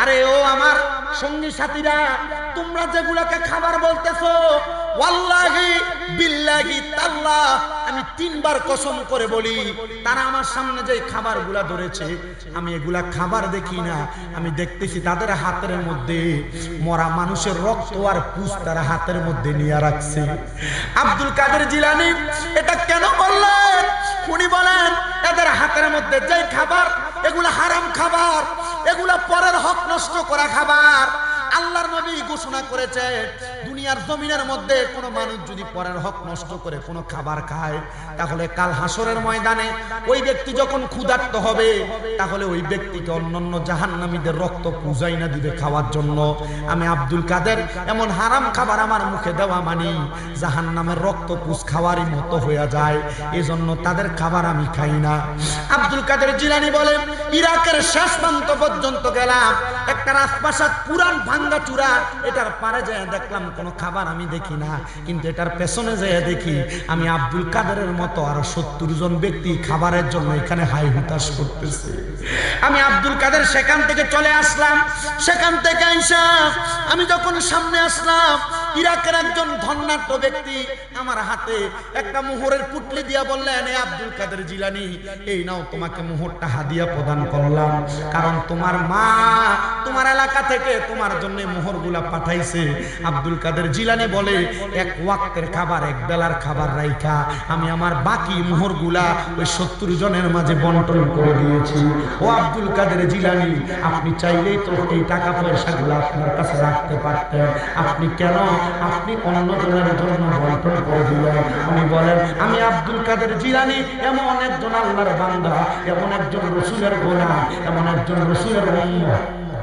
আরে ও আমার সঙ্গী সাথীরা, তোমরা যেগুলাকে খাবার বলতেছো, ওয়াল্লাহি বিল্লাহি তাল্লাহ, আমি 3 বার কসম করে বলি, তারা আমার সামনে যে খাবারগুলা ধরেছে, আমি এগুলা খাবার দেখি না, আমি দেখতেছি তাদের হাতের মধ্যে মরা মানুষের রক্ত আর পুষ তারা হাতের মধ্যে নিয়ে রাখছে। আব্দুল কাদের জিলানী এটা কেন বললেন? উনি বলেন, এদের হাতের মধ্যে যে খাবার, এগুলা হারাম খাবার, এগুলা পরের হক নষ্ট করা খাবার। আল্লাহর নবী ঘোষণা করেছে, দুনিয়ার জমিনের মধ্যে কোনো মানুষ যদি পরের হক নষ্ট করে কোনো খাবার খায়, তাহলে কাল হাসরের ময়দানে ওই ব্যক্তি যখন ক্ষুধার্ত হবে, তাহলে ওই ব্যক্তিকে অন্যান্য জাহান্নামীদের রক্ত পূজাই না দিবে খাওয়ার জন্য। আমি আব্দুল কাদের এমন হারাম খাবার আমার মুখে দেওয়া মানি জাহান্নামের রক্ত পুষ খাওয়ারই মতো হয়ে যায়, এজন্য তাদের খাবার আমি খাই না। আব্দুল কাদের জিলানী বলেন, ইরাকের শেষ প্রান্ত পর্যন্ত গেলাম, একটা রাজপ্রাসাদ পুরান ভাঙ্গা চূড়া, এটার পারে যায় দেখলাম কোনো খাবার আমি দেখি না, কিন্তু এটার পেছনে যেয়ে দেখি আমি আব্দুল কাদেরের মতো আরো 70 জন ব্যক্তি খাবারের জন্য এখানে হাই হুতাশ করতেছে। আমি আব্দুল কাদের সেখান থেকে চলে আসলাম। সেখান থেকে আইসা আমি যখন সামনে আসলাম, ইরাকের একজন ধন্যাঢ্য ব্যক্তি আমার হাতে একটা মোহরের পুটলি দিয়া বললেন, হে আব্দুল কাদের জিলানী, এই নাও তোমাকে মোহরটা হাদিয়া প্রদান করলাম, কারণ তোমার মা তোমার এলাকা থেকে তোমার জন্য মোহরগুলা পাঠাইছে। আব্দুল কাদের জিলানী বলে, 1 ওয়াক্তের খাবার, 1 বেলার খাবার রাইখা আমি আমার বাকি মোহরগুলা ওই 70 জনের মাঝে বন্টন করে দিয়েছি। ও আব্দুল কাদের জিলানী, আপনি চাইলেই তো এই টাকা পয়সাগুলো আপনার কাছে রাখতে পারতেন, আপনি কেন আপনি অন্য জনের জন্য বন্টন করে দিলেন? উনি বলেন, আমি আব্দুল কাদের জিলানী এমন একজন আল্লাহর বান্দা, এমন একজন রাসূলের গোলাম, এমন একজন রাসূলের উম্মত,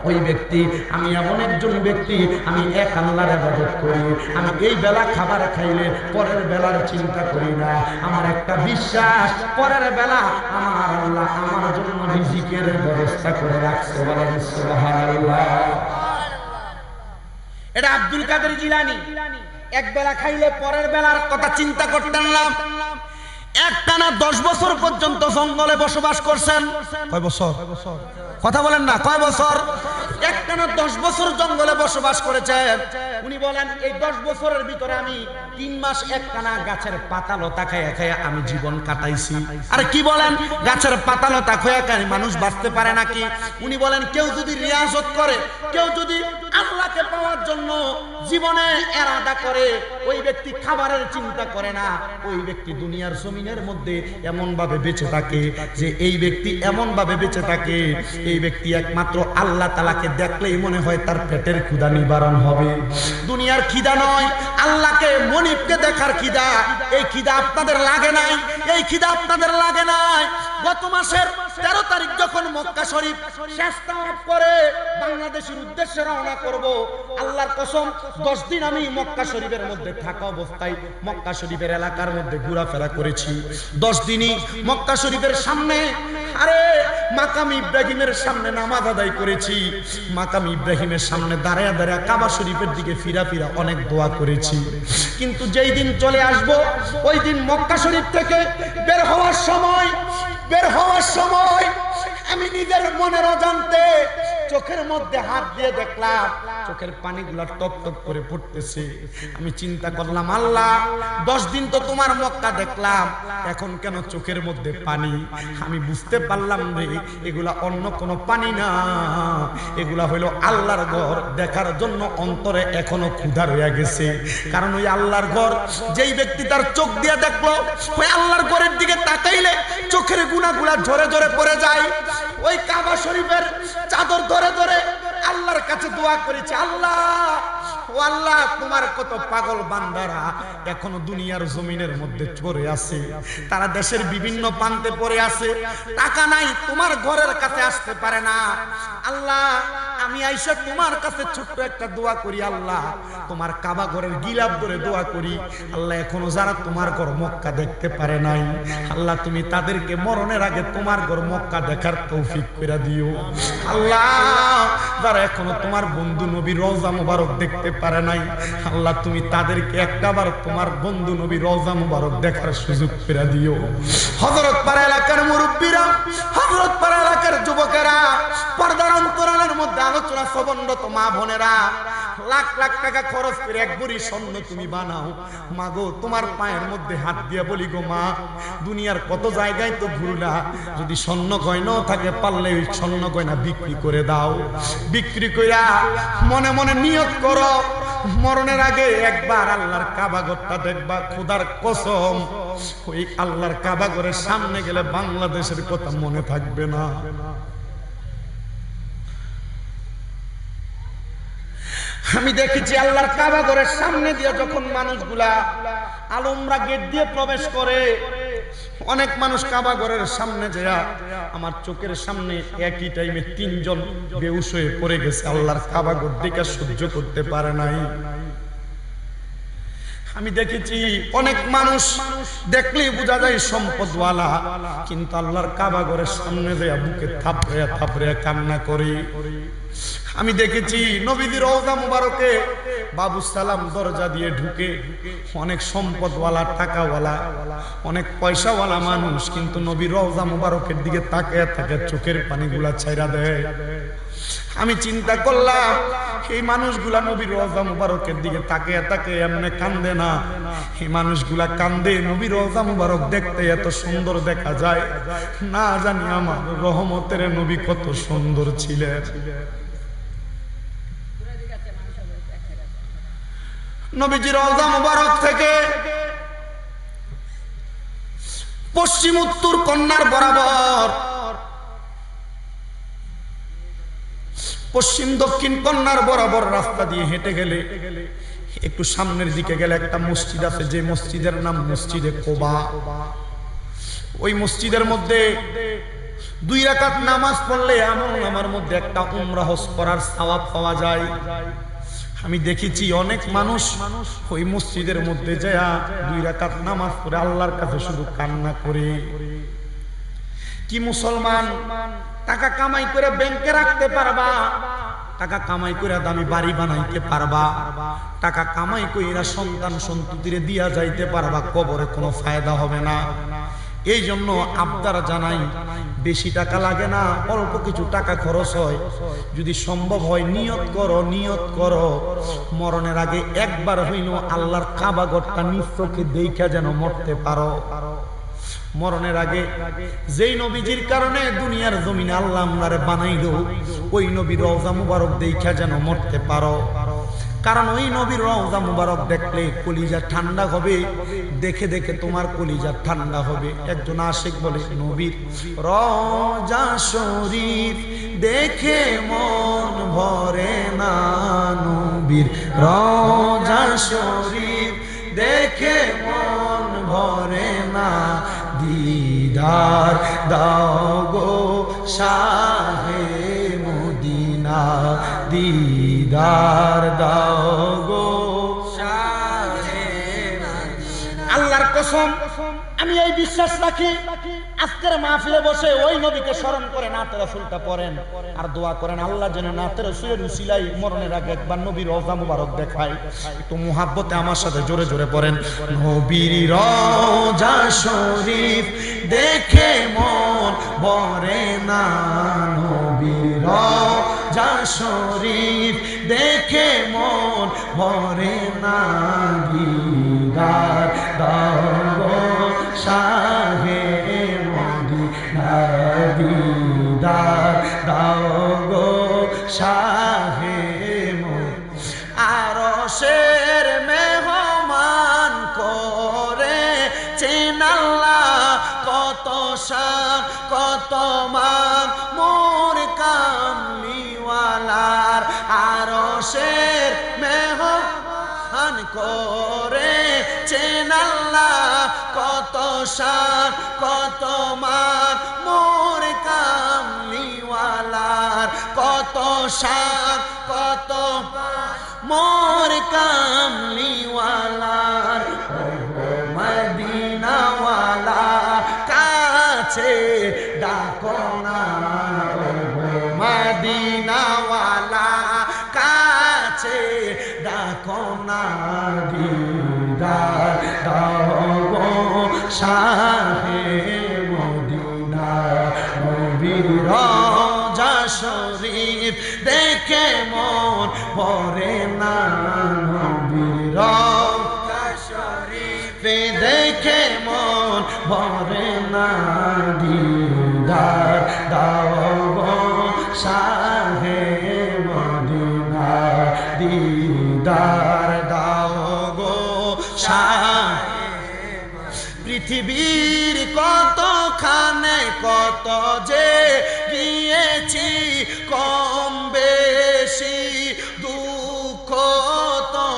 ওই ব্যক্তি, আমি এমন একজন ব্যক্তি, আমি এক আল্লাহর ইবাদত করি, আমি এই বেলা খাবার খাইলে পরের বেলার চিন্তা করি না। আমার একটা বিশ্বাস, পরের বেলা আমার আল্লাহ আমার জন্য রিজিকের ব্যবস্থা করে রাখছে। বলেন সুবহানাল্লাহ। এটা আব্দুল কাদের জিলানী এক বেলা খাইলে পরের বেলার কথা চিন্তা করতেন না। একটানা 10 বছর পর্যন্ত জঙ্গলে বসবাস করছেন। কয় বছর? কথা বলেন না, কয় বছর? একটানা 10 বছর জঙ্গলে বসবাস করেছেন। উনি বলেন, এই 10 বছরের ভিতরে আমি 3 মাস একটানা গাছের পাতা লতা খাইয়া খাইয়া আমি জীবন কাটাইছি। আরে কি বলেন, গাছের পাতা লতা খাইয়া খাইয়া মানুষ বাঁচতে পারে নাকি? উনি বলেন, কেউ যদি রিয়াজত করে, কেউ যদি আল্লাহকে পাওয়ার জন্য জীবনে এরাদা করে, ওই ব্যক্তি খাবারের চিন্তা করে না, ওই ব্যক্তি দুনিয়ার জমিনের মধ্যে এমন ভাবে বেঁচে থাকে যে এই ব্যক্তি এমন ভাবে বেঁচে থাকে, এই ব্যক্তি একমাত্র আল্লাহ তাআলাকে দেখলেই মনে হয় তার পেটের ক্ষুধা নিবারণ হবে। দুনিয়ার খিদা নয়, আল্লাহকে মনিবকে দেখার খিদা। এই খিদা আপনাদের লাগে নাই, এই খিদা আপনাদের লাগে নাই। গত মাসের 13 তারিখ যখন মক্কা শরীফ শেষ তাওয়াফ করে বাংলাদেশের উদ্দেশ্যে রওনা করব, আল্লাহর কসম 10 দিন আমি মক্কা শরীফের মধ্যে থাকা অবস্থায় মক্কা শরীফের এলাকার মধ্যে ঘোরাফেরা করেছি। 10 দিনই মক্কা শরীফের সামনে, আরে মাকাম ইব্রাহিমের সামনে নামাজ আদায় করেছি। মাকাম ইব্রাহিমের সামনে দাঁড়ায়া দাঁড়ায়া কাবা শরীফের দিকে ফিরা ফিরা অনেক দোয়া করেছি। কিন্তু যেই দিন চলে আসব, ওই দিন মক্কা শরীফ থেকে বের হওয়ার সময় আমি নিজের মনের অজান্তে চোখের মধ্যে হাত দিয়ে দেখলাম চোখের পানিগুলা টপ টপ করে পড়তেছে। আমি চিন্তা করলাম, আল্লাহ 10 দিন তো তোমার মক্কা দেখলাম, এখন কেন চোখের মধ্যে পানি? আমি বুঝতে পারলাম রে, এগুলা অন্য কোনো পানি না, এগুলা হইলো আল্লাহর ঘর দেখার জন্য অন্তরে এখনো ক্ষুধা রয়ে গেছে। কারণ ওই আল্লাহর ঘর যেই ব্যক্তি তার চোখ দিয়ে দেখলো, ওই আল্লাহর ঘরের দিকে তাকাইলে চোখের গুনাহগুলা ঝরে ঝরে পড়ে যায়। ওই কাবা শরীফের চাদর ধরে ধরে আল্লাহর কাছে দোয়া করেছে, আল্লাহ ও আল্লাহ, তোমার কত পাগল বান্দারা এখনো দুনিয়ার জমিনের মধ্যে পড়ে আছে, তারা দেশের বিভিন্ন প্রান্তে পড়ে আছে, টাকা নাই, তোমার ঘরের কাছে আসতে পারে না। আল্লাহ আমি আইসা তোমার কাছে ছোট্ট একটা দোয়া করি, আল্লাহ তোমার কাবা ঘরের গিলাপ ধরে দোয়া করি, আল্লাহ এখনো যারা তোমার ঘর মক্কা দেখতে পারে নাই, আল্লাহ তুমি তাদেরকে মরণের আগে তোমার ঘর মক্কা দেখার তৌফিক করে দিও। আল্লাহ যারা এখনো তোমার বন্ধু নবী রওজা মুবারক দেখতে পারে নাই, আল্লাহ তুমি তাদেরকে একটাবার তোমার বন্ধু নবী রওজা মুবারক দেখার সুযোগ করে দিও। হযরত পাড়া এলাকার মুরব্বীরা, হযরত পাড়া এলাকার যুবকেরা, পর্দার অন্তরালের মধ্যে আলোচনা শ্রবণরত মা বোনেরা, লাখ লাখ টাকা খরচ করে এক ভরি স্বর্ণ তুমি বানাও। মা গো, তোমার পায়ের মধ্যে হাত দিয়ে বলি গো মা, দুনিয়ার কত জায়গায় তো ঘুরলা, যদি স্বর্ণ গয়নাও থাকে পারলে ওই স্বর্ণ গয়না বিক্রি করে দাও। বিক্রি কইরা মনে মনে নিয়ত করো, মরণের আগে একবার আল্লাহর কাবা ঘরটা দেখবা। খোদার কসম, ওই আল্লাহর কাবা ঘরের সামনে গেলে বাংলাদেশের কথা মনে থাকবে না। আমি দেখেছি আল্লাহর কাবা ঘরের সামনে দিয়ে যখন মানুষগুলা আলমরা গেট দিয়ে প্রবেশ করে, অনেক মানুষ কাবা ঘরের সামনে যায়, আমার চোখের সামনে একই টাইমে 3 জন বেহুশ হয়ে পড়ে গেছে। আল্লাহর কাবা ঘর দেখে সহ্য করতে পারে নাই। আমি দেখেছি অনেক মানুষ দেখলেই বোঝা যায় সম্পদওয়ালা, কিন্তু আল্লাহর কাবা ঘরের সামনে যায় বুকে থাপড়ে থাপড়ে কান্না করে। আমি দেখেছি নবীদের রওজা মুবারকে বাবু সালাম দরজা দিয়ে ঢুকে অনেক সম্পদওয়ালা, টাকাওয়ালা, অনেক পয়সাওয়ালা মানুষ, কিন্তু নবীর রওজা মুবারকের দিকে তাকিয়ে থাকে, চোখের পানিগুলা ছাইরা দেয়। আমি চিন্তা করলাম, এই মানুষগুলা নবীর রওজা মুবারকের দিকে তাকিয়ে তাকিয়ে এমনি কান্দে না, এই মানুষগুলা কান্দে নবীর রওজা মুবারক দেখতে এত সুন্দর দেখা যায়, না জানি আমার রহমতের নবী কত সুন্দর ছিলেন। নবীজির রওজা মুবারক থেকে পশ্চিম উত্তর কন্যার বরাবর, পশ্চিম দক্ষিণ কন্যার বরাবর রাস্তা দিয়ে হেঁটে গেলে একটু সামনের দিকে গেলে একটা মসজিদ আছে, যে মসজিদের নাম মসজিদে কোবা। ওই মসজিদের মধ্যে 2 রাকাত নামাজ পড়লে আমার মধ্যে একটা উমরা হজ করার সওয়াব পাওয়া যায়। আমি দেখেছি অনেক মানুষ ওই মসজিদের মধ্যে যায় 2 রাকাত নামাজ পড়ে আল্লাহর কাছে শুধু কান্না করে। কি মুসলমান টাকা কামাই করে ব্যাংকে রাখতে পারবা, টাকা কামাই করে দামি বাড়ি বানাইতে পারবা, টাকা কামাই কইরা সন্তান সন্ততিরে দিয়া যাইতে পারবা, কবরে কোনো ফায়দা হবে না। এই জন্য আবদার জানাই, বেশি টাকা লাগে না, অল্প কিছু টাকা খরচ হয়, যদি সম্ভব হয় নিয়ত করো, নিয়ত করো মরণের আগে একবার হইল আল্লাহর কাবা ঘরটা নিজ চোখে দেখা যেন মরতে পারো। মরণের আগে যেই নবীজির কারণে দুনিয়ার জমিনে আল্লাহ আমরারে বানাইলো, ওই নবীর রওজা মুবারক দেখা যেন মরতে পারো। কারণ ওই নবীর রওজা মুবারক দেখলে কলিজা ঠান্ডা হবে, দেখে দেখে তোমার কলিজা ঠান্ডা হবে। একজন আশিক বলে, নবীর রওজা শরীফ দেখে মন ভরে না, নবীর রওজা শরীফ দেখে মন ভরে না, দিদার দাও গো শাহে মদিনা, দিদার দাও গো শাহে মদিনা। আল্লাহর কসম আমি এই বিশ্বাস রাখি, আজকের মাহফিলে বসে ওই নবীকে স্মরণ করে নাতে রাসূলটা পড়েন আর দোয়া করেন আল্লাহ যেন নাতে রাসূলের উসিলায় মরণের আগে একবার নবীর রওজা মুবারক দেখায়। একটু মুহাব্বতে আমার সাথে জোরে জোরে পড়েন, নবীর রওজা শরীফ দেখে মন ভরে না, নবীর রওজা শরীফ দেখে মন ভরে না, দিদার দাও গো শাহে মদিনা, দিদার দাও গো শাহে মদিনা। আরশের মেহমান করে চেনাল্লাহ, কত শান কত মান মোর কামলিওয়ালার, আরশের মেহমান করে চেনাল্লাহ, কত শান কত মান মোর কামলিওয়ালার, কত শান কত মোর কামলিওয়ালার, মদিনাওয়ালা কাছে ডাকো না, মদিনাওয়ালা কাছে ডাকো না, দিদার দাও গো শাহে মদিনা, নবীর রওজা শরীফ দেখে মন ভরে না, নবীর রওজা শরীফ দেখে মন ভরে না, দিদার দাও গো শাহে মদিনা, দিদার দাও গো শাহে। পৃথিবীর কতখানে কত যে গিয়েছি, কম বেশি দুঃখ তো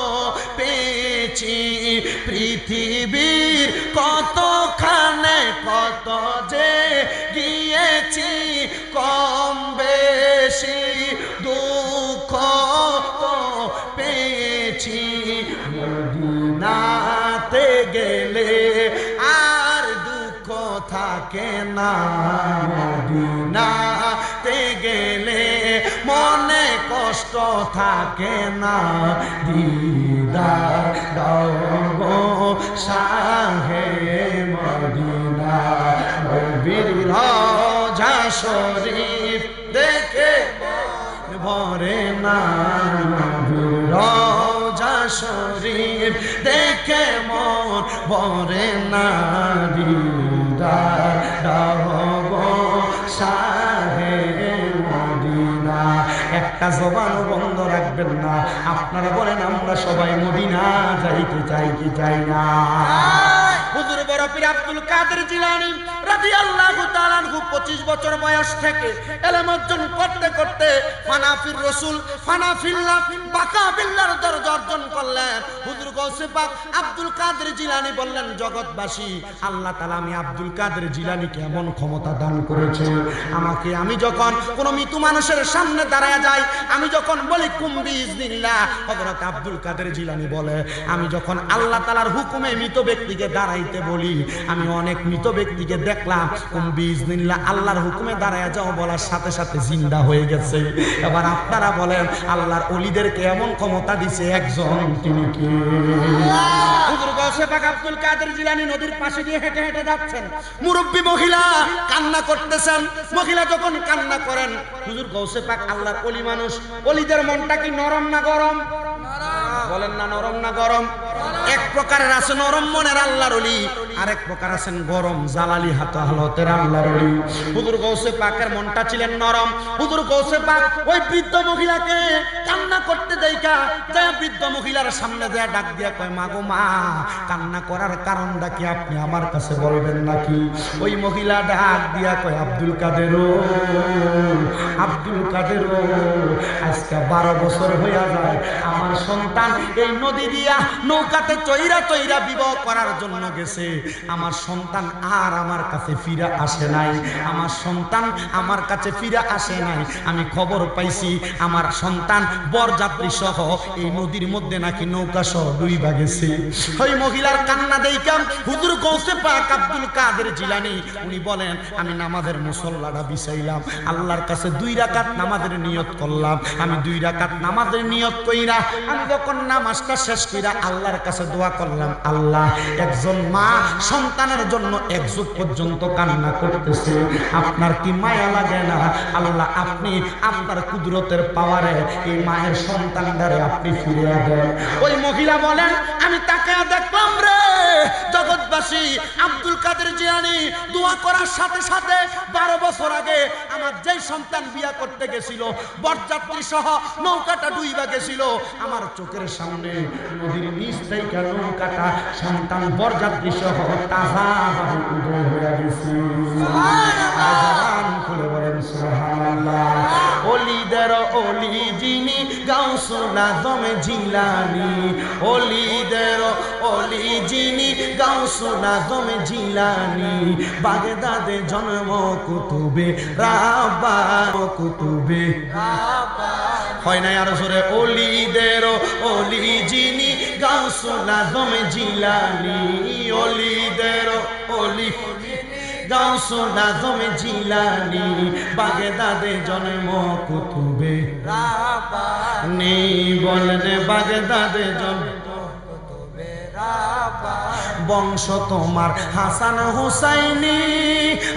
পেয়েছি, পৃথিবীর কতখানে কত যে গিয়েছি, কম বেশি দুঃখ তো পেয়েছি, মদিনাতে গেলে আর দুঃখ থাকে না, মদিনাতে গেলে মনে কষ্ট থাকে না, দিদার দাও গো শাহে মদিনা, নবীর রওজা শরীফ দেখে ভরে না, নবীর রওজা শরীফ দেখে মন ভরে না, দিদার দাও গো শাহে মদিনা। একটা জবানও বন্ধ রাখবেন না, আপনারা বলেন আমরা সবাই মদিনা যাইতে চাই কি চাই না? হুজুর বড় পীর আব্দুল কাদের জিলানী রাদিয়াল্লাহু তাআলা আনহু 25 বছর বয়স থেকে ইলম অর্জন করতে করতে ফানাফির রাসূল ফানাফিল্লাহ বাকা বিল্লাহর দরজা অর্জন করলেন। হুজুর গৌসে পাক আব্দুল কাদের জিলানী বললেন, জগৎবাসী আল্লাহ তাআলা আমি আব্দুল কাদের জিলানীকে এমন ক্ষমতা দান করেছে, আমাকে আমি যখন কোন মৃত্যু মানুষের সামনে দাঁড়ায় যাই, আমি যখন বলি কুম বিইজনিল্লাহ, হযরত আব্দুল কাদের জিলানী বলে আমি যখন আল্লাহ তাআলার হুকুমে মৃত ব্যক্তিকে দাঁড়াইতে বলি, আমি অনেক মৃত ব্যক্তিকে দেখলাম কুম বিইজনিল্লাহ আল্লাহর হুকুমে দাঁড়ায় যাও বলার সাথে সাথে জিন্দা হয়ে গেছে। এবার আপনারা বলেন আল্লাহর ওলিদেরকে এমন ক্ষমতা দিছে একজন, তিনি কে? হুজুর গৌসে পাক আব্দুল কাদের জিলানী নদীর পাশে দিয়ে হেঁটে হেঁটে যাচ্ছেন, মুরব্বী মহিলা কান্না করতেছেন। মহিলা যখন কান্না করেন, হুজুর গৌসে পাক আল্লাহর ওলি মানুষ, ওলিদের মনটা কি নরম না গরম? বলেন না নরম না গরম? এক প্রকারের আছে নরম মনের আল্লাহর ওলি, আরেক প্রকার আছেন গরম জালালি হালতের আল্লাহর ওলি। হুজুর গৌসে পাকের মনটা ছিলেন নরম। হুজুর গৌসে পাক ওই বৃদ্ধ মহিলাকে কান্না করতে দেখা যায়, বৃদ্ধ মহিলার সামনে যায় ডাক দিয়া কয়, মা গো মা, কান্না করার কারণটা কি আপনি আমার কাছে বলবেন নাকি? ওই মহিলা ডাক দিয়া কয়, আব্দুল কাদের ও, আব্দুল কাদের ও, আজকে 12 বছর হইয়া যায় আমার সন্তান এই নদী দিয়া নৌকাতে চইরা চইরা বিবাহ করার জন্য গেছে। আমার সন্তান আর আমার কাছে ফিরে আসে নাই, আমার সন্তান আমার কাছে ফিরে আসে নাই। আমি খবর পাইছি আমার সন্তান বরযাত্রী সহ এই নদীর মধ্যে নাকি নৌকা সহ ডুইবা গেছে। ওই মহিলার কান্না দেইখাম হুজুর গৌসে পাক আব্দুল কাদের জিলানী উনি বলেন, আমি নামাজের মুসল্লাটা বিছাইলাম, আল্লাহর কাছে 2 রাকাত নামাজের নিয়ত করলাম। আমি 2 রাকাত নামাজের নিয়ত কইরা আমি যখন নামাজটা শেষ কইরা আল্লাহর কাছে দোয়া করলাম, আল্লাহ, একজন মা সন্তানের জন্য 1 যুগ পর্যন্ত কান্না করতেছে, আপনার কি মায়া লাগে না? আল্লাহ, আপনি আপনার কুদরতের পাওয়ারে এই মায়ের সন্তানটারে আপনি ফিরিয়ে দেন। ওই মহিলা বলেন, আমি তাকায়া দেখলাম রে জগৎবাসী, আব্দুল কাদের জিলানী দোয়া করার সাথে সাথে 12 বছর আগে আমার যেই সন্তান বিয়া করতে গেছিল বরযাত্রী সহ নৌকাটা ডুইবা গেছিল, আমার চোখের সামনে নদীর নিচ থেকে নৌকাটা সন্তান বরযাত্রী সহ তাজা উদয় হয়ে গেছে। সুবহানাল্লাহ, খুলে বলেন সুবহানাল্লাহ। ওলিদের ওলি যিনি গাউসুল আজম জিলানী, ওলিদের ওলি যিনি গাউসুল আজম জিলানী, বাগদাদে জন্ম কুতুবে রাব্বা, কুতুবে রাব্বা। হয় না আরো জোরে? ওলিদের ওলি যিনি গাউসুল আজম জিলানী, ওলিদের ওলি গাউসুল আজম জিলানী, বাগদাদে জন্ম কুতুবে রাব্বানী, বলেন বাগদাদে জন্ম কুতুবে রাব্বানী। বংশ তোমার হাসান হুসাইনি,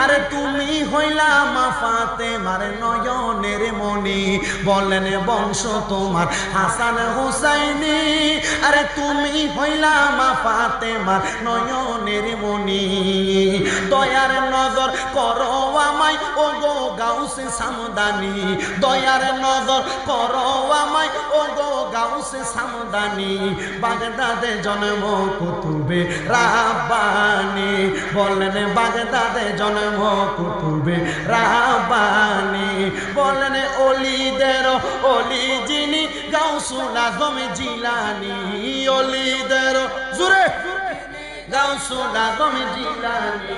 আরে তুমি হইলা মা ফাতেমার নয়নের মণি, বলেন বংশ তোমার হাসান হুসাইনি, আরে তুমি হইলা মা ফাতেমার নয়নের মণি। দয়ার নজর করো আমায় ও গো গাউসে সামদানি, দয়ার নজর করো আমায় ও গো গাউসে সামদানি, বাগদাদে জন্ম কুতুবে রাব্বানী, বলেন বাগদাদে জন্ম কুতুবে রাব্বানী, বলেন ওলিদের ওলি যিনি গাউসুল আজম জিলানী, ওলিদের জোরে গাউসুল আজম জিলানী,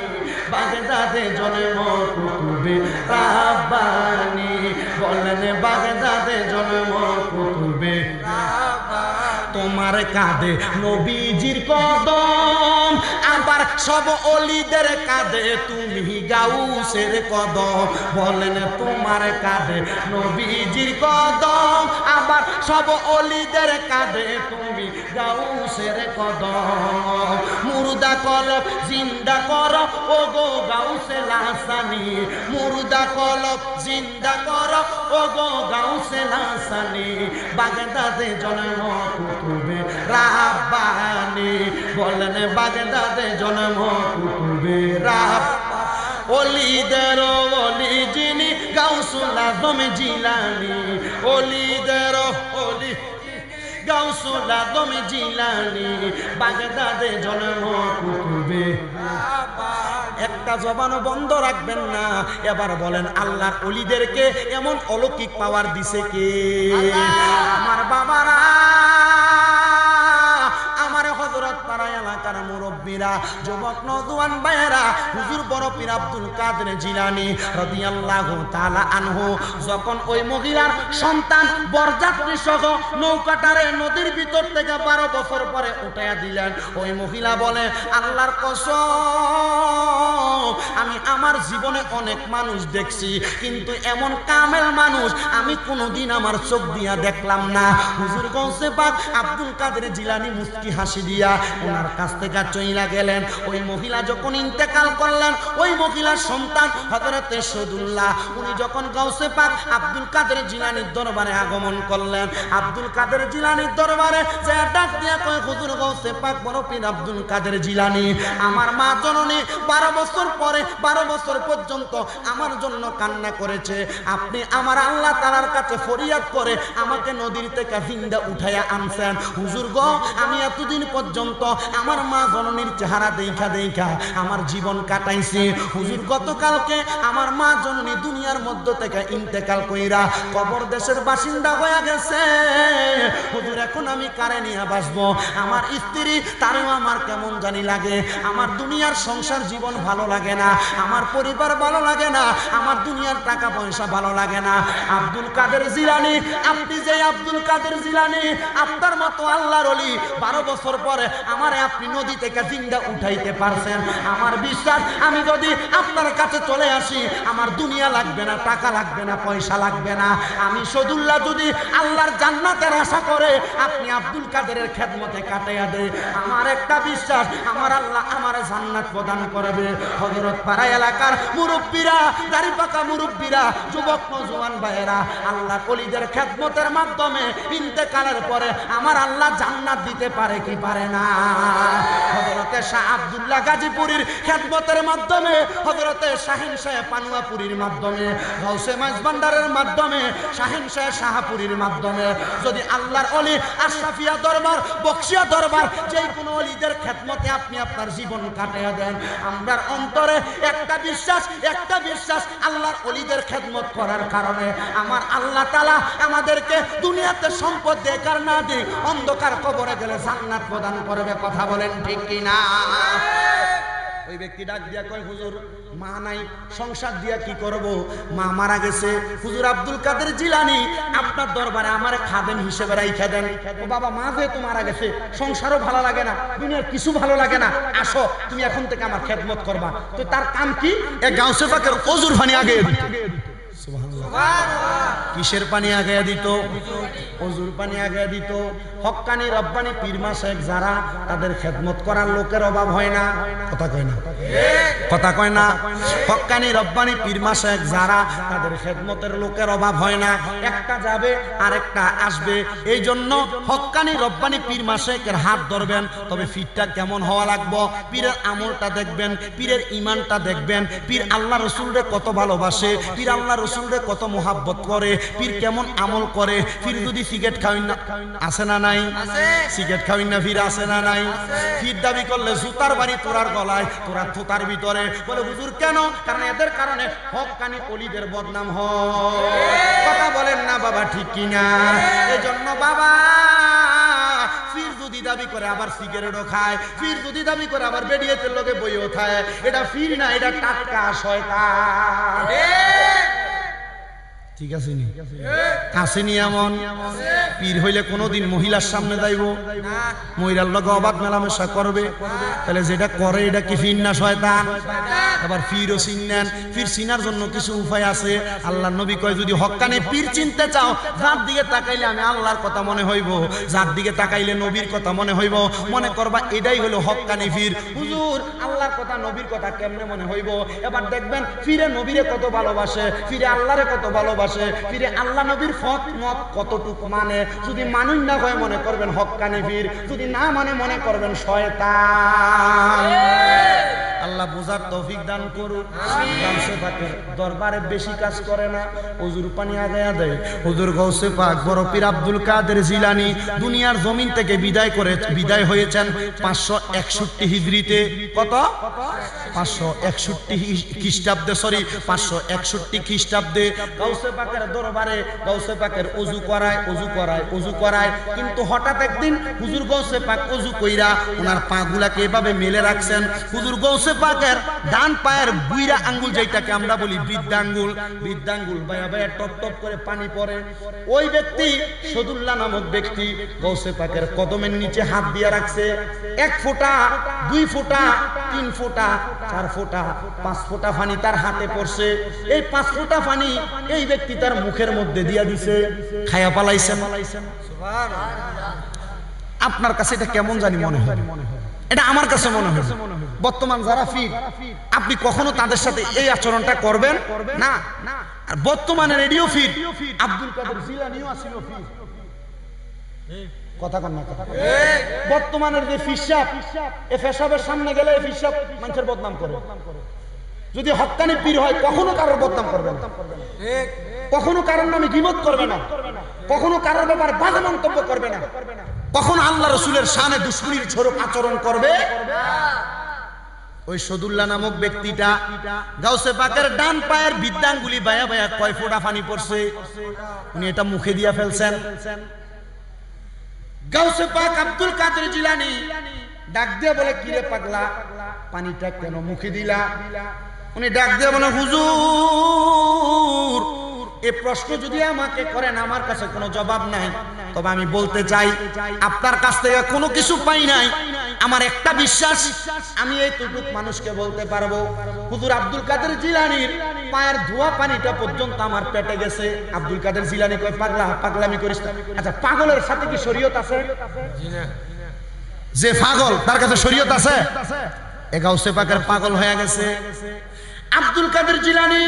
বাগদাদে জন্ম কুতুবে রাব্বানী, বলেন বাগদাদে জন্ম কুতুবে রাব্বানী। তোমার কাঁধে নবীজির কদম, আবার সব ওলিদের কাঁধে তুমি গাউসের কদম, বলেন তোমার কাঁধে নবীজির কদম, আবার সব ওলিদের কাঁধে তুমি গাউসের কদম। মুর্দা কলব জিন্দা করো ও গো গাউসে লাসানি, মুর্দা কলব জিন্দা করো ও গো গাউসে লাসানি, বাগদাদে জন্ম কুতুবে রাব্বানী, বলেন বাগদাদে জন্ম কুতুবে রাব্বানী। ওলিদের ওলি যিনি গাউসুল আজম জিলানী, ওলিদের ওলি গাউসুল আজম জিলানী, বাগদাদে জন্ম কুতুবে রাব্বানী। একটা জবান বন্ধ রাখবেন না। এবার বলেন আল্লাহর ওলিদেরকে এমন অলৌকিক পাওয়ার দিছে কে? আমার বাবারা, আমার হযরত পাড়া এলাকার মুরব্বীরা, যুবক নওজোয়ান ভাইয়েরা, হুজুর বড় পীর আব্দুল কাদের জিলানী রাদিয়াল্লাহু তাআলা আনহু যখন ওই মহিলার সন্তান বরযাত্রী সহ নৌকাটারে নদীর ভিতর থেকে 12 বছর পরে উঠাইয়া দিলেন, ওই মহিলা বলে, আল্লাহর কসম, আমি আমার জীবনে অনেক মানুষ দেখছি, কিন্তু এমন কামেল মানুষ আমি কোনোদিন আমার চোখ দিয়া দেখলাম না। হুজুর গৌসে পাক আব্দুল কাদের জিলানী মুস্কি হাসি দিয়া ওনার কাছ থেকে চইলা গেলেন। ওই মহিলা যখন ইন্তেকাল করলেন, ওই মহিলার সন্তান হযরতে সদুল্লাহ উনি যখন গৌসে পাক আব্দুল কাদের জিলানীর দরবারে আগমন করলেন, আব্দুল কাদের জিলানীর দরবারে যে ডাক দিয়া কয়, হুজুর গৌসে পাক বড় পীর আব্দুল কাদের জিলানী, আমার মা জননী 12 বছর পরে 12 বছর পর্যন্ত আমার জন্য কান্না করেছে, আপনি আমার আল্লাহ তাআলার কাছে ফরিয়াদ করে আমাকে নদীর থেকে জিন্দা উঠাইয়া আনছেন। হুজুর গো, আমি এতদিন পর্যন্ত আমার মা জননীর চেহারা দেখা দেখা আমার জীবন কাটাইছি। হুজুর গতকালকে আমার মা জননী দুনিয়ার মধ্য থেকে ইন্তেকাল কইরা কবর দেশের বাসিন্দা হয়ে গেছে। হুজুর এখন আমি কারে নিয়ে বাসবো? আমার স্ত্রী তারও আমার কেমন জানি লাগে, আমার দুনিয়ার সংসার জীবন ভালো লাগে না, আমার পরিবার ভালো লাগে না, আমার দুনিয়ার টাকা পয়সা ভালো লাগে না। আব্দুল কাদের জিলানী, আপনি যে আব্দুল কাদের জিলানী, আপনার মতো আল্লাহর ওলি 12 বছর পরে আমারে আপনি নদী থেকে জিন্দা উঠাইতে পারছেন। আমার বিশ্বাস, আমি যদি আপনার কাছে চলে আসি, আমার দুনিয়া লাগবে না, টাকা লাগবে না, পয়সা লাগবে না। আমি সদুল্লাহ যদি আল্লাহর জান্নাতের আশা করে আপনি আব্দুল কাদেরের খেদমতে কাটাইয়া দেয়, আমার একটা বিশ্বাস, আমার আল্লাহ আমার জান্নাত প্রদান করবে। হযরত পাড়া এলাকার মুরব্বীরা, দাড়ি পাকা মুরব্বীরা, যুবক নওজোয়ান ভাইয়েরা, আল্লাহ ওলিদের খেদমতের মাধ্যমে ইন্তেকালের পরে আমার আল্লাহ জান্নাত দিতে পারে কি পারে না? হযরতে শাহ আব্দুল্লাহ গাজীপুরীর খেদমতের মাধ্যমে, হযরতে শাহিন শাহ পানুয়াপুরীর মাধ্যমে, গাউসে মাঝভান্ডারের মাধ্যমে, শাহিন শাহ শাহপুরীর মাধ্যমে যদি আল্লাহর ওলি আশরাফিয়া দরবার, বকশিয়া দরবার, যে কোনো ওলিদের খেদমতে আপনি আপনার জীবন কাটিয়ে দেন, আমরার অন্তরে একটা বিশ্বাস আল্লাহর ওলিদের খেদমত করার কারণে আমার আল্লাহ তাআলা আমাদেরকে দুনিয়াতে সম্পদ দেখার না দিক, অন্ধকার কবরে গেলে জান্নাত প্রদান করবে। কথা বলেন ঠিক কি না? ওই ব্যক্তি ডাক দিয়া কয়, হুজুর মা নাই, সংসার দিয়া কি করব? মা মারা গেছে। হুজুর আব্দুল কাদের জিলানী, আপনার দরবারে আমার খাদেম হিসেবে রাইখা দেন। ও বাবা, মা যেহেতু মারা গেছে, সংসারও ভালো লাগে না, দুনিয়ার কিছু ভালো লাগে না, আসো তুমি এখন থেকে আমার খেদমত করবা। তো তার কাম কি? এক গাউসে পাকের ওজুর পানি আগে দিত। কিসের পানি আগে দিত? ওজুর পানি আগে দিত। হক্কানি রব্বানি পীর মাশায়েখ যারা, তাদের খেদমত করার লোকের অভাব হয় না। কথা কয় না? কথা কয় না? হক্কানি রব্বানি পীর মাশায়েখ যারা, তাদের খেদমতের লোকের অভাব হয় না। একটা যাবে আরেকটা আসবে। এই জন্য হক্কানি রব্বানি পীর মাশায়েখের হাত ধরবেন, তবে ফিরটা কেমন হওয়া লাগবে? পীরের আমলটা দেখবেন, পীরের ইমানটা দেখবেন, পীর আল্লাহ রসুলরে কত ভালোবাসে, পীর আল্লাহ রসুলরে কত মোহাব্বত করে, পীর কেমন আমল করে। পীর যদি সিগারেট খাওয়াই না, আছে না নাই? সিগারেট খাওয়াই না, পীর আছে না নাই? পীর দাবি করলে জুতার বাড়ি তোরার গলায়, তোরা থুতার ভিতরে। বলে হুজুর কেন? কারণ এদের কারণে হক্কানি ওলিদের বদনাম হয়। কথা বলেন না বাবা, ঠিক কিনা? এই জন্য বাবা, পীর যদি দাবি করে আবার সিগারেটও খায়, পীর যদি দাবি করে আবার বেডিয়েতের লগে বইও খায়, এটা পীর না, এটা টাটকা শয়তান। ঠিক আছে নি? আসেনি এমন? পীর হইলে কোনোদিন মহিলার সামনে যাইব, মহিলার লগে অবাধ মেলামেশা করবে, তাহলে যেটা করে এটা কি পীর না শয়তান? আবার পীরও চিনেন। পীর চিনার জন্য কিছু উপায় আছে। আল্লাহর নবী কয়, যদি হক্কানি পীর চিনতে চাও, যার দিকে তাকাইলে আমি আল্লাহর কথা মনে হইব, যার দিকে তাকাইলে নবীর কথা মনে হইব, মনে করবা এটাই হলো হক্কানি পীর। হুজুর আল্লাহর কথা নবীর কথা কেমনে মনে হইব? এবার দেখবেন পীরে নবীরে কত ভালোবাসে, পীরে আল্লাহরে কত ভালোবাসে, পীরে আল্লাহ নবীর ফত মত কতটুকু মানে। যদি মানুষ না হয় মনে করবেন হক্কানি পীর, যদি না মানে মনে করবেন শয়তান। আল্লাহ বুঝার তৌফিক দান করুন। গাউসে পাকের দরবারে বেশি কাজ করে না, ওজুর পানি আগায়া দেয়। হুজুর গাউসে পাক বড় পীর আব্দুল কাদের জিলানী দুনিয়ার জমিন থেকে বিদায় হয়েছেন 561 হিজরিতে। কত? 561 খ্রিস্টাব্দে, সরি 561 খ্রিস্টাব্দে। গাউসে পাকের দরবারে গাউসে পাকের ওযু করায়। কিন্তু হঠাৎ একদিন হুজুর গাউসে পাক ওযু কইরা ওনার পা গুলাকে এভাবে মেলে রাখছেন। হুজুর গাউসে পাকের ডান পায়ের বুইরা আঙ্গুল যেটাকে আমরা বলি বৃদ্ধাঙ্গুল বায়া বায়া টপ টপ করে পানি পড়ে। ওই ব্যক্তি সদুল্লাহ নামক ব্যক্তি গৌসে পাকের কদমের নিচে হাত দিয়ে রাখছে। 1 ফোঁটা 2 ফোঁটা 3 ফোঁটা 4 ফোঁটা 5 ফোঁটা পানি তার হাতে পড়ছে। এই 5 ফোঁটা পানি এই ব্যক্তি তার মুখের মধ্যে দিয়া দিছে, খায়া পালাইছেন। আপনার কাছে এটা কেমন জানি মনে হয়? এটা আমার কাছে মনে হয় বর্তমান যারা ফির, আপনি কখনো তাদের সাথে এই আচরণটা করবেন না। আর বর্তমানে রেডিও ফির, আব্দুল কাদের জিলানীও আছিল ফির। কথা কন না কথা। বর্তমানের যে ফিরসাব, এই ফেসাবের সামনে গেলে এই ফিরসাব মানুষের বদনাম করে। যদি হক্কানি পীর হয় কখনো কারোর বদনাম করবে না, কখনো কারোর নামে গীবত করবে না, কখনো কারোর ব্যাপারে বাজে মন্তব্য করবে না, কখনো আল্লাহ রসুলের শানে দুশমনির ছোড়ক আচরণ করবে। ওই সদুল্লাহ নামক ব্যক্তিটা গাউসে পাকের ডান পায়ের বৃদ্ধাঙ্গুলি বায়া বায়া কয় ফোঁটা পানি পড়ছে, উনি এটা মুখে দিয়া ফেলছেন। গাউসে পাক আব্দুল কাদের জিলানী ডাক দিয়ে বলে, কিরে পাগলা, পানিটা কেন মুখে দিলা? উনি ডাক দিয়ে বলে, হুজুর, এই প্রশ্ন যদি আমাকে করেন আমার কাছে কোনো জবাব নাই, তবে আমি বলতে চাই আপনার কাছ থেকে কোনো কিছু পাই নাই। আমার একটা বিশ্বাস, আমি এইটুকু মানুষকে বলতে পারবো, হুজুর আব্দুল কাদের জিলানীর পায়ের ধোয়া পানিটা পর্যন্ত আমার পেটে গেছে। আব্দুল কাদের জিলানী কয়, পাগলা, পাগলামি করিস না। আচ্ছা, পাগলের সাথে কি শরীয়ত আছে? যে পাগল তার কাছে শরীয়ত আছে? গাউসে পাকের পাগল হয়ে গেছে। আব্দুল কাদের জিলানী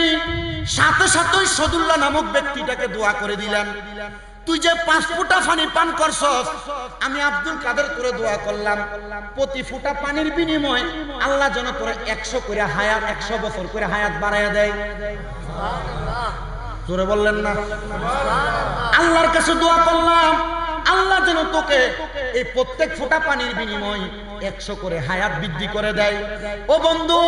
সাথে সাথে সদুল্লাহ নামক ব্যক্তিটাকে দোয়া করে দিলেন, তুই যে 5 ফোঁটা পানি পান করছস, আমি আব্দুল কাদের করে দোয়া করলাম, প্রতি ফোঁটা পানির বিনিময়ে আল্লাহ যেন করে 100 করে হায়াত, 100 বছর করে হায়াত বাড়াইয়া দেয়। জোরে বললেন না? আল্লাহর কাছে দোয়া করলাম, আল্লাহ যেন তোকে এই প্রত্যেক ফোঁটা পানির বিনিময়ে 100 করে হায়াত বৃদ্ধি করে দেয়। ও বন্ধু,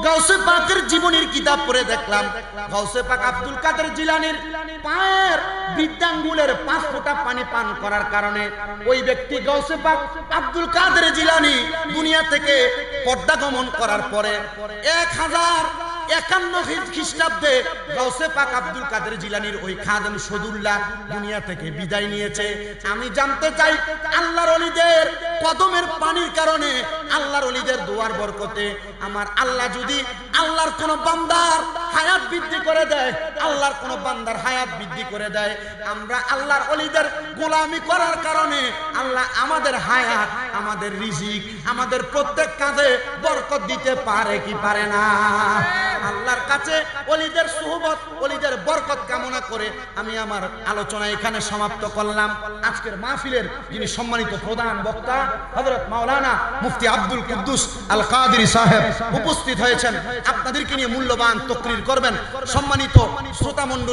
গাউসে পাকের জীবনের কিতাব পড়ে দেখলাম, গাউসে পাক আব্দুল কাদের জিলানীর পায়ের বৃদ্ধাঙ্গুলের 5 ফোঁটা পানি পান করার কারণে ওই ব্যক্তি গাউসে পাক আব্দুল কাদের জিলানী দুনিয়া থেকে পর্দা গমন করার পরে 1051 খ্রিস্টাব্দে গাউসে পাক আব্দুল কাদের জিলানীর ওই খাদেম সদুল্লাহ দুনিয়া থেকে বিদায় নিয়েছে। আমি জানতে চাই, আল্লাহর ওলিদের কদমের পানির কারণে, আল্লাহর ওলিদের দোয়ার বরকতে আমার আল্লাহ যদি আল্লাহর কোন বান্দার হায়াত বৃদ্ধি করে দেয়, আল্লাহর কোন বান্দার হায়াত বৃদ্ধি করে দেয়, আমরা আল্লাহর ওলিদের গোলামি করার কারণে আল্লাহ আমাদের হায়াত, আমাদের রিজিক, আমাদের প্রত্যেক কাজে বরকত দিতে পারে কি পারে না? আল্লাহর কাছে ওলিদের সুহবত, ওলিদের বরকত কামনা করে আমি আমার আলোচনা এখানে সমাপ্ত করলাম। আজকের মাহফিলের যিনি সম্মানিত প্রধান বক্তা হযরত মাওলানা মুফতি আব্দুল কুদ্দুস আল কাদেরী সাহেব উপস্থিত হয়েছেন, আপনাদেরকে নিয়ে মূল্যবান তাকরীর করবেন। সম্মানিত শ্রোতা মণ্ডলী,